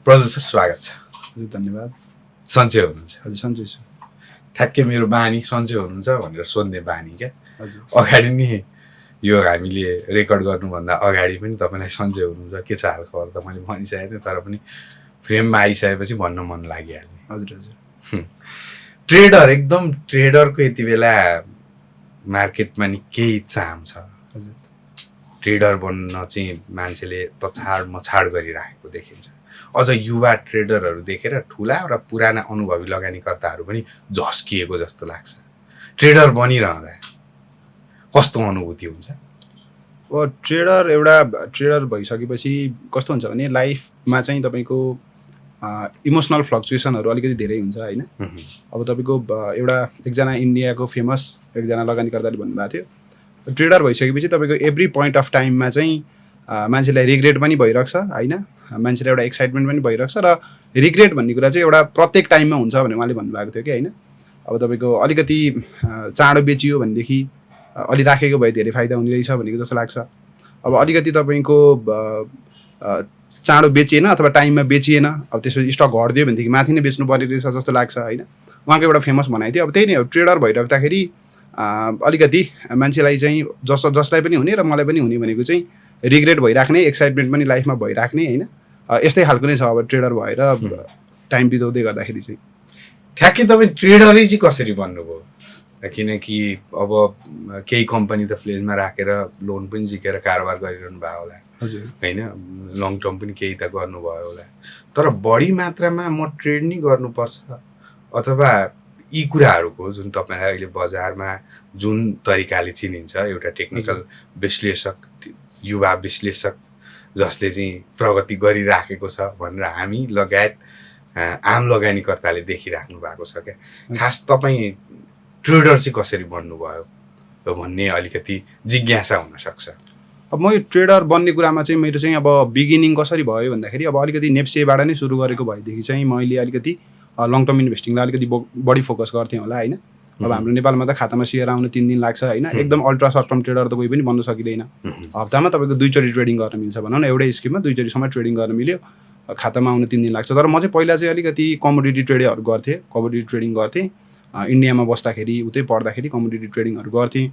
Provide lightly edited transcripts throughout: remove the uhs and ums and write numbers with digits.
Producer स्वागत छ। हजुर धन्यवाद। सन्चै हुनुहुन्छ? हजुर सन्चै छु। ठ्याक्कै मेरो बानी सन्चै हुनुहुन्छ भनेर सोध्ने बानी क्या। हजुर अगाडि नि यो हामीले रेकर्ड गर्नुभन्दा अगाडि पनि तपाईँलाई सन्चै हुनुहुन्छ के छ हालखबर त मैले भनिसकेको थिएँ, तर पनि फ्रेममा आइसकेपछि भन्न मन लागिहाल्ने। हजुर हजुर ट्रेडर एकदम ट्रेडरको यति बेला मार्केटमा नि केही चाम छ। हजुर ट्रेडर बन्न चाहिँ मान्छेले तछाड मछाड गरिराखेको देखिन्छ। अझ युवा ट्रेडरहरू देखेर ठुला र पुराना अनुभवी लगानीकर्ताहरू पनि झस्किएको जस्तो लाग्छ। ट्रेडर बनिरहँदा कस्तो अनुभूति हुन्छ? अब ट्रेडर भइसकेपछि कस्तो हुन्छ भने लाइफमा चाहिँ तपाईँको इमोसनल फ्लक्चुएसनहरू अलिकति धेरै हुन्छ होइन। अब तपाईँको एकजना इन्डियाको फेमस एकजना लगानीकर्ताले भन्नुभएको थियो, ट्रेडर भइसकेपछि तपाईँको एभ्री पोइन्ट अफ टाइममा चाहिँ मान्छेलाई रिग्रेट पनि भइरहेको छ होइन, मान्छेलाई एउटा एक्साइटमेन्ट पनि भइरहेको छ, र रिग्रेट भन्ने कुरा चाहिँ एउटा प्रत्येक टाइममा हुन्छ भनेर उहाँले भन्नुभएको थियो कि होइन। अब तपाईँको अलिकति चाँडो बेचियो भनेदेखि अलि राखेको भए धेरै फाइदा हुने रहेछ भनेको जस्तो लाग्छ। अब अलिकति तपाईँको चाँडो बेचिएन अथवा टाइममा बेचिएन, अब त्यसपछि स्टक घट्दियो भनेदेखि माथि नै बेच्नु पर्ने रहेछ जस्तो लाग्छ होइन। उहाँको एउटा फेमस भनाइ थियो। अब त्यही नै हो, ट्रेडर भइराख्दाखेरि अलिकति मान्छेलाई चाहिँ जसलाई पनि हुने र मलाई पनि हुने भनेको चाहिँ रिग्रेट भइराख्ने, एक्साइटमेन्ट पनि लाइफमा भइराख्ने होइन। यस्तै खालको नै छ अब ट्रेडर भएर टाइम बिताउँदै गर्दाखेरि चाहिँ। ठ्याक्कै तपाईँ ट्रेडरै चाहिँ कसरी बन्नुभयो? किनकि अब केही कम्पनी त फ्लेजमा राखेर लोन पनि झिकेर कारोबार गरिरहनु भयो होला हजुर होइन, लङ टर्म पनि केही त गर्नुभयो होला, तर बढी मात्रामा म ट्रेड नै गर्नुपर्छ अथवा यी कुराहरूको जुन तपाईँलाई अहिले बजारमा जुन तरिकाले चिनिन्छ एउटा टेक्निकल विश्लेषक, युवा विश्लेषक जसले चाहिँ प्रगति गरिराखेको छ भनेर हामी लगायत आम लगानीकर्ताले देखिराख्नु भएको छ क्या। खास तपाईँ ट्रेडर चाहिँ कसरी बन्नुभयो भन्ने अलिकति जिज्ञासा हुनसक्छ। अब म यो ट्रेडर बन्ने कुरामा चाहिँ मेरो चाहिँ अब बिगिनिङ कसरी भयो भन्दाखेरि अब अलिकति नेप्सेबाट नै सुरु गरेको भएदेखि चाहिँ मैले अलिकति लङ टर्म इन्भेस्टिङलाई अलिकति बढी फोकस गर्थेँ होला होइन। अब हाम्रो नेपालमा त खातामा सेयर आउनु 3 दिन लाग्छ होइन, एकदम अल्ट्रा सर्ट टर्म ट्रेडर त कोही पनि बन्न सकिँदैन। हप्तामा तपाईँको 2 चोटि ट्रेडिङ गर्न मिल्छ भनौँ न, एउटै स्किममा 2 चोटिसम्म ट्रेडिङ गर्न मिल्यो, खातामा आउनु 3 दिन लाग्छ। तर म चाहिँ पहिला चाहिँ अलिकति कमोडिटी ट्रेडहरू गर्थेँ, कमोडिटी ट्रेडिङ गर्थेँ। इन्डियामा बस्दाखेरि उतै पढ्दाखेरि कमोडिटी ट्रेडिङहरू गर्थेँ,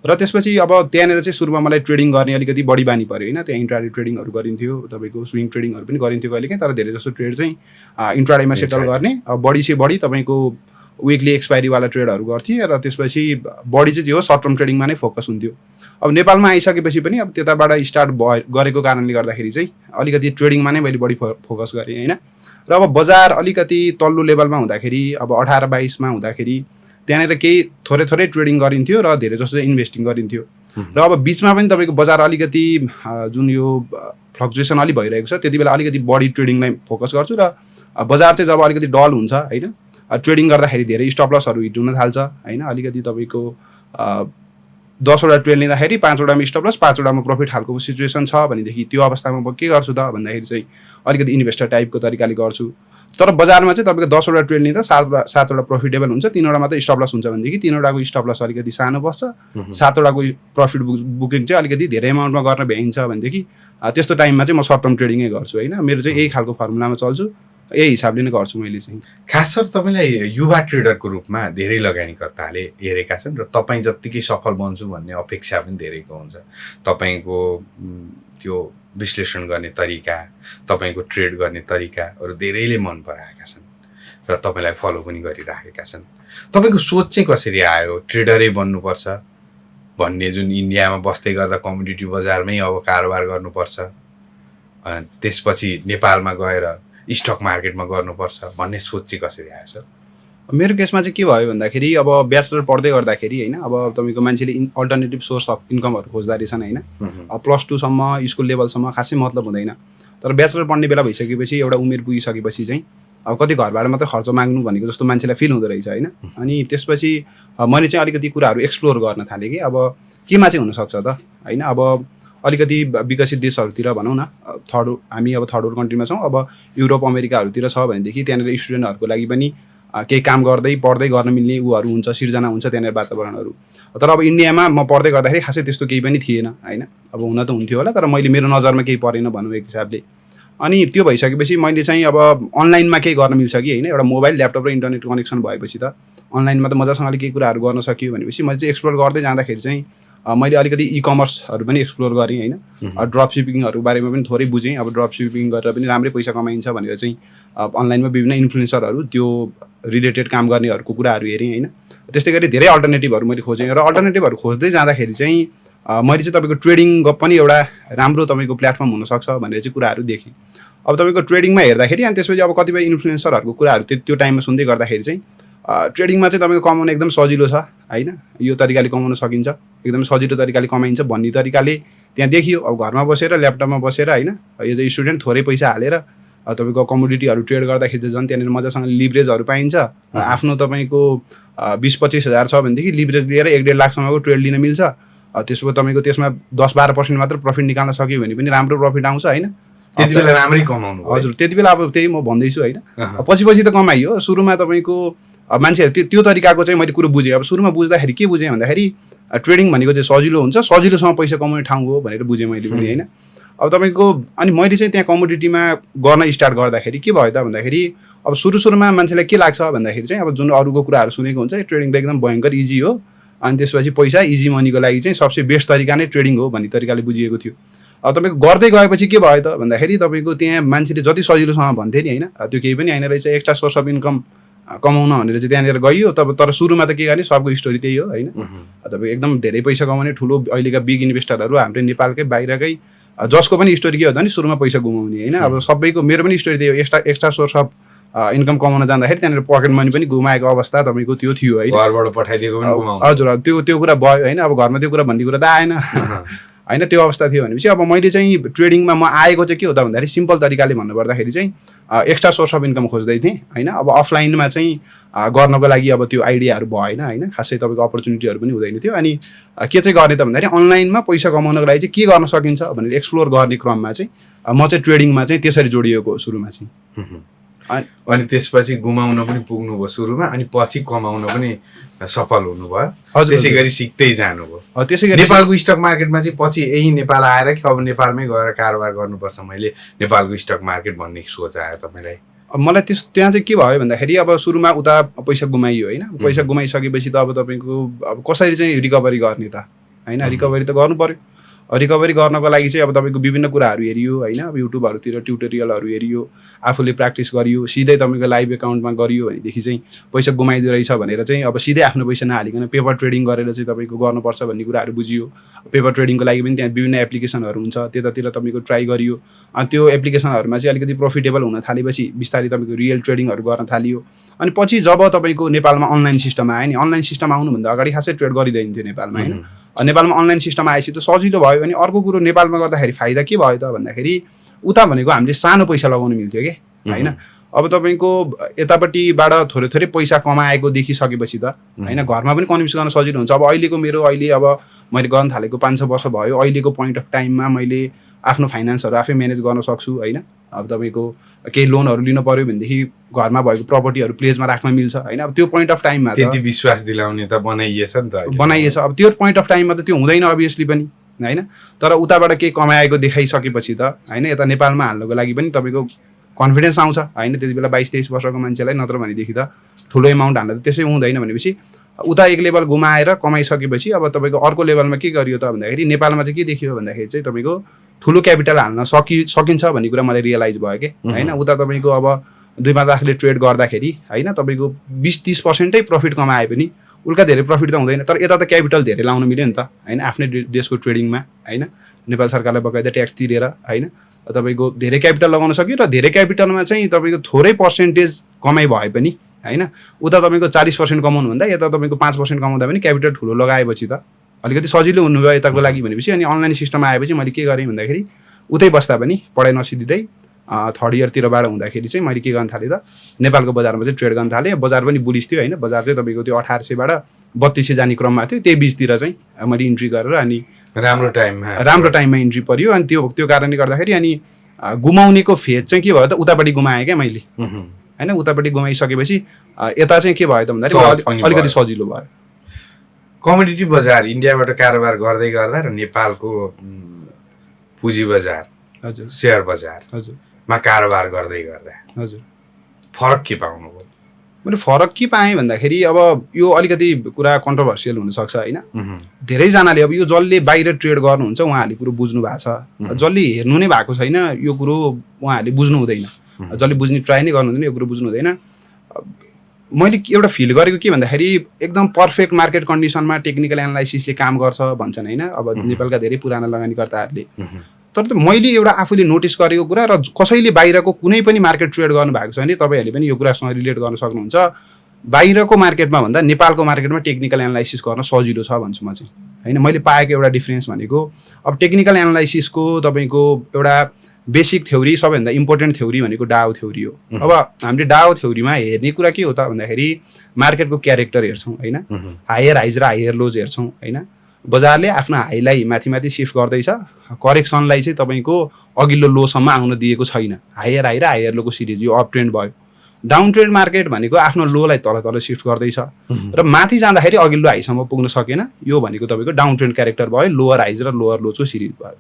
र त्यसपछि अब त्यहाँनिर चाहिँ सुरुमा मलाई ट्रेडिङ गर्ने अलिकति बढी बानी पऱ्यो होइन। त्यहाँ इन्ट्राडे ट्रेडिङहरू गरिन्थ्यो, तपाईँको स्विङ ट्रेडिङहरू पनि गरिन्थ्यो कहिलेकाहीँ, तर धेरै जस्तो ट्रेड चाहिँ इन्ट्राडेमा सेटल गर्ने। अब बढी से बढी तपाईँको विकली एक्सपायरीवाला ट्रेडहरू गर्थेँ, र त्यसपछि बढी चाहिँ हो सर्ट टर्म ट्रेडिङमा नै फोकस हुन्थ्यो। अब नेपालमा आइसकेपछि पनि अब त्यताबाट स्टार्ट गरेको कारणले गर्दाखेरि चाहिँ अलिकति ट्रेडिङमा नै मैले बढी फोकस गरेँ होइन। र अब बजार अलिकति तल्लो लेभलमा हुँदाखेरि अब 18-22मा हुँदाखेरि त्यहाँनिर केही थोरै ट्रेडिङ गरिन्थ्यो र धेरै जस्तो इन्भेस्टिङ गरिन्थ्यो। र अब बिचमा पनि तपाईँको बजार अलिकति जुन यो फ्लक्चुएसन अलिक भइरहेको छ त्यति बेला अलिकति बढी ट्रेडिङलाई फोकस गर्छु, र बजार चाहिँ जब अलिकति डल हुन्छ होइन, ट्रेडिङ गर्दाखेरि धेरै स्टप लसहरू हिट हुन थाल्छ होइन। अलिकति तपाईँको 10वटा ट्रेड लिँदाखेरि 5वटामा स्टप लस 5वटामा प्रफिट खालको सिचुएसन छ भनेदेखि त्यो अवस्थामा म के गर्छु त भन्दाखेरि चाहिँ अलिकति इन्भेस्टर टाइपको तरिकाले गर्छु। तर बजारमा चाहिँ तपाईँको 10वटा ट्रेड लिँदा 7वटा प्रफिटेबल हुन्छ, 3वटा मात्रै स्टप लस हुन्छ भनेदेखि 3वटाको स्टप लस अलिकति सानो बस्छ, 7वटाको प्रफिट बुकिङ चाहिँ अलिकति धेरै एमाउन्टमा गर्न भ्याइन्छ भनेदेखि त्यस्तो टाइममा चाहिँ म सर्ट टर्म ट्रेडिङै गर्छु होइन। मेरो चाहिँ यही खालको फर्मुलामा चल्छु, यही हिसाबले नै गर्छु मैले चाहिँ। खास सर तपाईँलाई युवा ट्रेडरको रूपमा धेरै लगानीकर्ताले हेरेका छन् र तपाईँ जत्तिकै सफल बन्छु भन्ने अपेक्षा पनि धेरैको हुन्छ। तपाईँको त्यो विश्लेषण गर्ने तरिका, तपाईँको ट्रेड गर्ने तरिकाहरू धेरैले मन पराएका छन् र तपाईँलाई फलो पनि गरिराखेका छन्। तपाईँको सोच चाहिँ कसरी आयो ट्रेडरै बन्नुपर्छ भन्ने, जुन इन्डियामा बस्दै गर्दा कमोडिटी बजारमै अब कारोबार गर्नुपर्छ, त्यसपछि नेपालमा गएर स्टक मार्केटमा गर्नुपर्छ भन्ने सोच चाहिँ कसरी आयो सर? मेरो केसमा चाहिँ के भयो भन्दाखेरि अब ब्याचलर पढ्दै गर्दाखेरि होइन, अब तपाईँको मान्छेले अल्टरनेटिभ सोर्स अफ इन्कमहरू खोज्दा रहेछन् होइन। अब +2सम्म स्कुल लेभलसम्म खासै मतलब हुँदैन, तर ब्याचलर पढ्ने बेला भइसकेपछि एउटा उमेर पुगिसकेपछि चाहिँ अब कति घरबाट मात्रै खर्च माग्नु भनेको जस्तो मान्छेलाई फिल हुँदो रहेछ होइन। अनि त्यसपछि मैले चाहिँ अलिकति कुराहरू एक्सप्लोर गर्न थालेँ कि अब केमा चाहिँ हुनसक्छ त होइन। अब अलिकति विकसित देशहरूतिर भनौँ न, हामी अब थर्ड वर्ल्ड कन्ट्रीमा छौँ, अब युरोप अमेरिकाहरूतिर छ भनेदेखि त्यहाँनिर स्टुडेन्टहरूको लागि पनि केही काम गर्दै पढ्दै गर्न मिल्ने उहरू हुन्छ, सिर्जना हुन्छ त्यहाँनिर वातावरणहरू। तर अब इन्डियामा म पढ्दै गर्दाखेरि खासै त्यस्तो केही पनि थिएन होइन। अब हुन त हुन्थ्यो होला, तर मैले मेरो नजरमा केही परेन भनौँ एक हिसाबले। अनि त्यो भइसकेपछि मैले चाहिँ अब अनलाइनमा केही गर्न मिल्छ कि होइन, एउटा मोबाइल ल्यापटप र इन्टरनेट कनेक्सन भएपछि त अनलाइनमा त मजासँगले केही कुराहरू गर्न सक्यो भनेपछि मैले चाहिँ एक्सप्लोर गर्दै जाँदाखेरि चाहिँ मैले अलिकति इकमर्सहरू पनि एक्सप्लोर गरेँ होइन, ड्रप सिपिङहरू बारेमा पनि थोरै बुझेँ। अब ड्रप सिपिङ गरेर पनि राम्रै पैसा कमाइन्छ भनेर चाहिँ अनलाइनमा विभिन्न इन्फ्लुएन्सरहरू त्यो रिलेटेड काम गर्नेहरूको कुराहरू हेरेँ होइन। त्यस्तै गरी धेरै अल्टरनेटिभहरू मैले खोजेँ र अल्टरनेटिभहरू खोज्दै जाँदाखेरि चाहिँ मैले चाहिँ तपाईँको ट्रेडिङ पनि एउटा राम्रो तपाईँको प्लेटफर्म हुनसक्छ भनेर चाहिँ कुराहरू देखेँ। अब तपाईँको ट्रेडिङमा हेर्दाखेरि अनि त्यसपछि अब कतिपय इन्फ्लुएन्सरहरूको कुराहरू त्यो टाइममा सुन्दै गर्दाखेरि चाहिँ ट्रेडिङमा चाहिँ तपाईँको कमाउन एकदम सजिलो छ होइन, यो तरिकाले कमाउन सकिन्छ, एकदम सजिलो तरिकाले कमाइन्छ भन्ने तरिकाले त्यहाँ देखियो। अब घरमा बसेर ल्यापटपमा बसेर होइन, यो चाहिँ स्टुडेन्ट थोरै पैसा हालेर तपाईँको कमोडिटीहरू ट्रेड गर्दाखेरि त झन् त्यहाँनिर मजासँग लिभरेजहरू पाइन्छ। आफ्नो तपाईँको 20-25 हज़ार छ भनेदेखि लिभरेज लिएर 1-1.5 लाखसम्मको ट्रेड लिन मिल्छ। त्यसको तपाईँको त्यसमा 10-12% मात्र प्रफिट निकाल्न सक्यो भने पनि राम्रो प्रफिट आउँछ होइन। त्यति बेला राम्रै कमाउनु। हजुर, त्यति बेला अब त्यही म भन्दैछु होइन। पछि त कमाइयो, सुरुमा तपाईँको मान्छेहरू त्यो तरिकाको चाहिँ मैले कुरो बुझेँ। अब सुरुमा बुझ्दाखेरि के बुझेँ भन्दाखेरि ट्रेडिङ भनेको चाहिँ सजिलो हुन्छ, सजिलोसँग पैसा कमाउने ठाउँ हो भनेर बुझेँ मैले पनि होइन। अब तपाईँको अनि मैले चाहिँ त्यहाँ कमोडिटीमा गर्न स्टार्ट गर्दाखेरि के भयो त भन्दाखेरि अब सुरुमा मान्छेलाई के लाग्छ भन्दाखेरि चाहिँ अब जुन अरूको कुराहरू सुनेको हुन्छ ट्रेडिङ त एकदम भयङ्कर इजी हो, अनि त्यसपछि पैसा इजी मनीको लागि चाहिँ सबसे बेस्ट तरिका नै ट्रेडिङ हो भन्ने तरिकाले बुझिएको थियो। अब तपाईँको गर्दै गएपछि के भयो त भन्दाखेरि तपाईँको त्यहाँ मान्छेले जति सजिलोसँग भन्थे नि होइन, त्यो केही पनि होइन रहेछ, एक्स्ट्रा सोर्स अफ इन्कम कमाउन भनेर चाहिँ त्यहाँनिर गइयो। तर सुरुमा त के गर्ने, सबको स्टोरी त्यही हो होइन। तपाईँ एकदम धेरै पैसा कमाउने ठुलो अहिलेका बिग इन्भेस्टरहरू हाम्रो नेपालकै बाहिरकै जसको पनि स्टोरी के हो त नि सुरुमा पैसा गुमाउने होइन। अब सबैको, मेरो पनि स्टोरी त्यही हो, एक्स्ट्रा सोर्स अफ इन्कम कमाउन जाँदाखेरि त्यहाँनिर पकेट मनी पनि गुमाएको अवस्था तपाईँको त्यो थियो होइन। घरबाट पठाइदिएको पनि गुमाउनु। हजुर, त्यो कुरा भयो होइन। अब घरमा त्यो कुरा भन्ने कुरा त आएन होइन, त्यो अवस्था थियो भनेपछि अब मैले चाहिँ ट्रेडिङमा म आएको चाहिँ के हो त भन्दाखेरि सिम्पल तरिकाले भन्नुपर्दाखेरि चाहिँ एक्स्ट्रा सोर्स अफ इन्कम खोज्दै थिएँ होइन। अब अफलाइनमा चाहिँ गर्नको लागि अब त्यो आइडियाहरू भएन होइन, खासै तपाईँको अपर्च्युनिटीहरू पनि हुँदैन थियो। अनि के चाहिँ गर्ने त भन्दाखेरि अनलाइनमा पैसा कमाउनको लागि चाहिँ के गर्न सकिन्छ भनेर एक्सप्लोर गर्ने क्रममा चाहिँ म चाहिँ ट्रेडिङमा चाहिँ त्यसरी जोडिएको सुरुमा चाहिँ। अनि त्यसपछि गुमाउन पनि पुग्नुभयो सुरुमा, अनि पछि कमाउन पनि सफल हुनुभयो। त्यसै गरी सिक्दै जानुभयो। त्यसै गरी नेपालको स्टक मार्केटमा चाहिँ पछि यही नेपाल आएर कि अब नेपालमै गएर कारोबार गर्नुपर्छ मैले, नेपालको स्टक मार्केट भन्ने सोच आयो तपाईँलाई? मलाई त्यहाँ चाहिँ के भयो भन्दाखेरि अब सुरुमा उता पैसा गुमाइयो होइन। पैसा गुमाइसकेपछि त अब तपाईँको अब कसरी चाहिँ रिकभरी गर्ने त होइन, रिकभरी त गर्नु पऱ्यो। रिकभरी गर्नको लागि चाहिँ अब तपाईँको विभिन्न कुराहरू हेरियो होइन, अब युट्युबहरूतिर ट्युटोरियलहरू हेरियो, आफूले प्र्याक्टिस गरियो, सिधै तपाईँको लाइभ एकाउन्टमा गरियो भनेदेखि चाहिँ पैसा गुमाइदो रहेछ भनेर चाहिँ अब सिधै आफ्नो पैसा नहालिकन पेपर ट्रेडिङ गरेर चाहिँ तपाईँको गर्नुपर्छ भन्ने कुराहरू बुझियो। पेपर ट्रेडिङको लागि पनि त्यहाँ विभिन्न एप्लिकेसनहरू हुन्छ, त्यतातिर तपाईँको ट्राई गरियो। अनि त्यो एप्लिकेसनहरूमा चाहिँ अलिकति प्रफिटेबल हुन थालेपछि बिस्तारै तपाईँको रियल ट्रेडिङहरू गर्न थालियो। अनि पछि जब तपाईँको नेपालमा अनलाइन सिस्टम आयो नि, अनलाइन सिस्टम आउनुभन्दा अगाडि खासै ट्रेड गरिँदैन थियो नेपालमा होइन। नेपालमा अनलाइन सिस्टम आएपछि त सजिलो भयो। अनि अर्को कुरो नेपालमा गर्दाखेरि फाइदा के भयो त भन्दाखेरि उता भनेको हामीले सानो पैसा लगाउनु मिल्थ्यो कि होइन। अब तपाईँको यतापट्टिबाट थोरै पैसा कमाएको देखिसकेपछि त होइन घरमा पनि कन्भिन्स गर्न सजिलो हुन्छ। अब अहिले अब मैले गर्न थालेको 5-6 वर्ष भयो, अहिलेको पोइन्ट अफ टाइममा मैले आफ्नो फाइनेन्सहरू आफै म्यानेज गर्न सक्छु होइन। अब तपाईँको केही लोनहरू लिनु पऱ्यो भनेदेखि घरमा भएको प्रपर्टीहरू प्लेजमा राख्न मिल्छ होइन। अब त्यो पोइन्ट अफ टाइममा त्यति विश्वास दिलाउने त बनाइएछ नि त, बनाइएछ। अब त्यो पोइन्ट अफ टाइममा त त्यो हुँदैन अभियसली पनि होइन। तर उताबाट केही कमाएको देखाइसकेपछि त होइन यता नेपालमा हाल्नको लागि पनि तपाईँको कन्फिडेन्स आउँछ होइन। त्यति बेला 22-23 वर्षको मान्छेलाई, नत्र भनेदेखि त ठुलो एमाउन्ट हाल्दा त त्यसै हुँदैन भनेपछि उता एक लेभल गुमाएर कमाइसकेपछि अब तपाईँको अर्को लेभलमा के गरियो त भन्दाखेरि नेपालमा चाहिँ के देखियो भन्दाखेरि चाहिँ तपाईँको ठुलो क्यापिटल हाल्न सकिन्छ भन्ने कुरा मलाई रियलाइज भयो कि होइन। उता तपाईँको अब 2-5 लाखले ट्रेड गर्दाखेरि होइन तपाईँको 20-30% प्रफिट कमाए पनि उल्का धेरै प्रफिट त हुँदैन। तर यता त क्यापिटल धेरै लाउनु मिल्यो नि त होइन, आफ्नै देशको ट्रेडिङमा होइन। नेपाल सरकारलाई बकाइदा ट्याक्स तिरेर होइन तपाईँको धेरै क्यापिटल लगाउन सक्यो। र धेरै क्यापिटलमा चाहिँ तपाईँको थोरै पर्सेन्टेज कमाइ भए पनि होइन, उता तपाईँको 40% कमाउनु भन्दा यता तपाईँको 5% कमाउँदा पनि क्यापिटल ठुलो लगाएपछि त अलिकति सजिलो हुनुभयो यताको लागि भनेपछि। अनि अनलाइन सिस्टम आएपछि मैले के गरेँ भन्दाखेरि उतै बस्दा पनि पढाइ नसिधिँदै 3rd इयरतिरबाट हुँदाखेरि चाहिँ मैले के गर्न थालेँ त नेपालको बजारमा चाहिँ ट्रेड गर्न थालेँ। बजार पनि बुलिस थियो होइन, बजार चाहिँ तपाईँको त्यो 1800बाट 3200 जाने क्रममा थियो। त्यही बिचतिर चाहिँ मैले इन्ट्री गरेर अनि राम्रो टाइममा इन्ट्री पऱ्यो। अनि त्यो कारणले गर्दाखेरि अनि गुमाउनेको फेज चाहिँ के भयो त उतापट्टि गुमाएँ क्या मैले होइन। उतापट्टि गुमाइसकेपछि यता चाहिँ के भयो त भन्दाखेरि अलिकति सजिलो भयो। कमोडिटी बजार इन्डियाबाट कारोबार गर्दै गर्दा र नेपालको पुँजी बजार, हजुर, सेयर बजार, हजुर, मा कारोबार गर्दै गर्दा हजुर फरक के पाउनुभयो? मैले फरक के पाएँ भन्दाखेरि अब यो अलिकति कुरा कन्ट्रोभर्सियल हुनसक्छ होइन। धेरैजनाले अब यो जसले बाहिर ट्रेड गर्नुहुन्छ उहाँहरूले कुरो बुझ्नु भएको छ, जसले हेर्नु नै भएको छैन यो कुरो उहाँहरूले बुझ्नु हुँदैन, जसले बुझ्ने ट्राई नै गर्नु हुँदैन यो कुरो बुझ्नु हुँदैन। मैले एउटा फिल गरेको के भन्दाखेरि एकदम पर्फेक्ट मार्केट कन्डिसनमा टेक्निकल एनालाइसिसले काम गर्छ भन्छन् होइन अब नेपालका धेरै पुराना लगानीकर्ताहरूले। तर मैले एउटा आफूले नोटिस गरेको कुरा र कसैले बाहिरको कुनै पनि मार्केट ट्रेड गर्नुभएको छ भने तपाईँहरूले पनि यो कुरासँग रिलेट गर्न सक्नुहुन्छ। बाहिरको मार्केटमा भन्दा नेपालको मार्केटमा टेक्निकल एनालाइसिस गर्न सजिलो छ भन्छु म चाहिँ होइन। मैले पाएको एउटा डिफ्रेन्स भनेको अब टेक्निकल एनालाइसिसको तपाईँको एउटा बेसिक थ्योरी सबैभन्दा इम्पोर्टेन्ट थ्योरी भनेको डाउ थ्योरी हो। अब हामीले डाउ थ्योरीमा हेर्ने कुरा के हो त भन्दाखेरि मार्केटको क्यारेक्टर हेर्छौँ होइन, हायर हाइज र हायर लोज हेर्छौँ होइन। बजारले आफ्नो हाईलाई माथि माथि सिफ्ट गर्दैछ, करेक्सनलाई चाहिँ तपाईँको अघिल्लो लोसम्म आउन दिएको छैन, हायर हाई र हायर लोको सिरिज यो अप ट्रेन्ड भयो। डाउन ट्रेन्ड मार्केट भनेको आफ्नो लोलाई तल तल सिफ्ट गर्दैछ र माथि जाँदाखेरि अघिल्लो हाईसम्म पुग्न सकेन, यो भनेको तपाईँको डाउन ट्रेन्ड क्यारेक्टर भयो, लोवर हाइज र लोवर लोजको सिरिज भयो।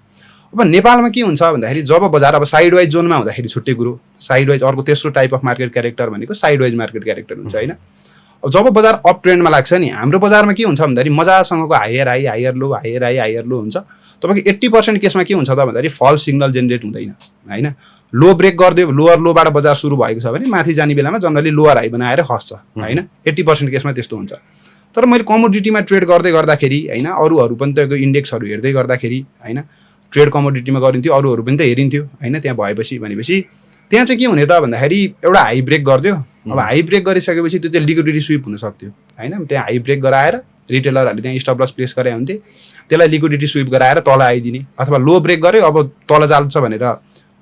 अब नेपालमा के हुन्छ भन्दाखेरि जब बजार अब साइड वाइज जोनमा हुँदाखेरि छुट्टै कुरो, साइड वाइज अर्को तेस्रो टाइप अफ मार्केट क्यारेक्टर भनेको साइड वाइज मार्केट क्यारेक्टर हुन्छ होइन। अब जब बजार अप ट्रेन्डमा लाग्छ नि हाम्रो बजारमा के हुन्छ भन्दाखेरि मजासँगको higher high higher low higher high higher low हुन्छ। तपाईँको 80% केसमा के हुन्छ त भन्दाखेरि फल्स सिग्नल जेनेरेट हुँदैन होइन। लो ब्रेक गरिदियो लोवर लोबाट बजार सुरु भएको छ भने माथि जाने बेलामा जनरली लोवर हाई बनाएर खस्छ होइन। 80% केसमा त्यस्तो हुन्छ। तर मैले कमोडिटीमा ट्रेड गर्दै गर्दाखेरि होइन अरूहरू पनि तपाईँको इन्डेक्सहरू हेर्दै गर्दाखेरि होइन ट्रेड कमोडिटीमा गरिन्थ्यो अरूहरू पनि त हेरिन्थ्यो होइन। त्यहाँ भएपछि भनेपछि त्यहाँ चाहिँ के हुने त भन्दाखेरि एउटा हाई ब्रेक गरिदियो। अब हाई ब्रेक गरिसकेपछि त्यो चाहिँ लिक्विडिटी स्विप हुनसक्थ्यो होइन। त्यहाँ हाई ब्रेक गराएर रिटेलरहरूले त्यहाँ स्टप लस प्लेस गरे हुन्थे, त्यसलाई लिक्विडिटी स्विप गराएर तल आइदिने, अथवा लो ब्रेक गर्यो अब तल जान्छ भनेर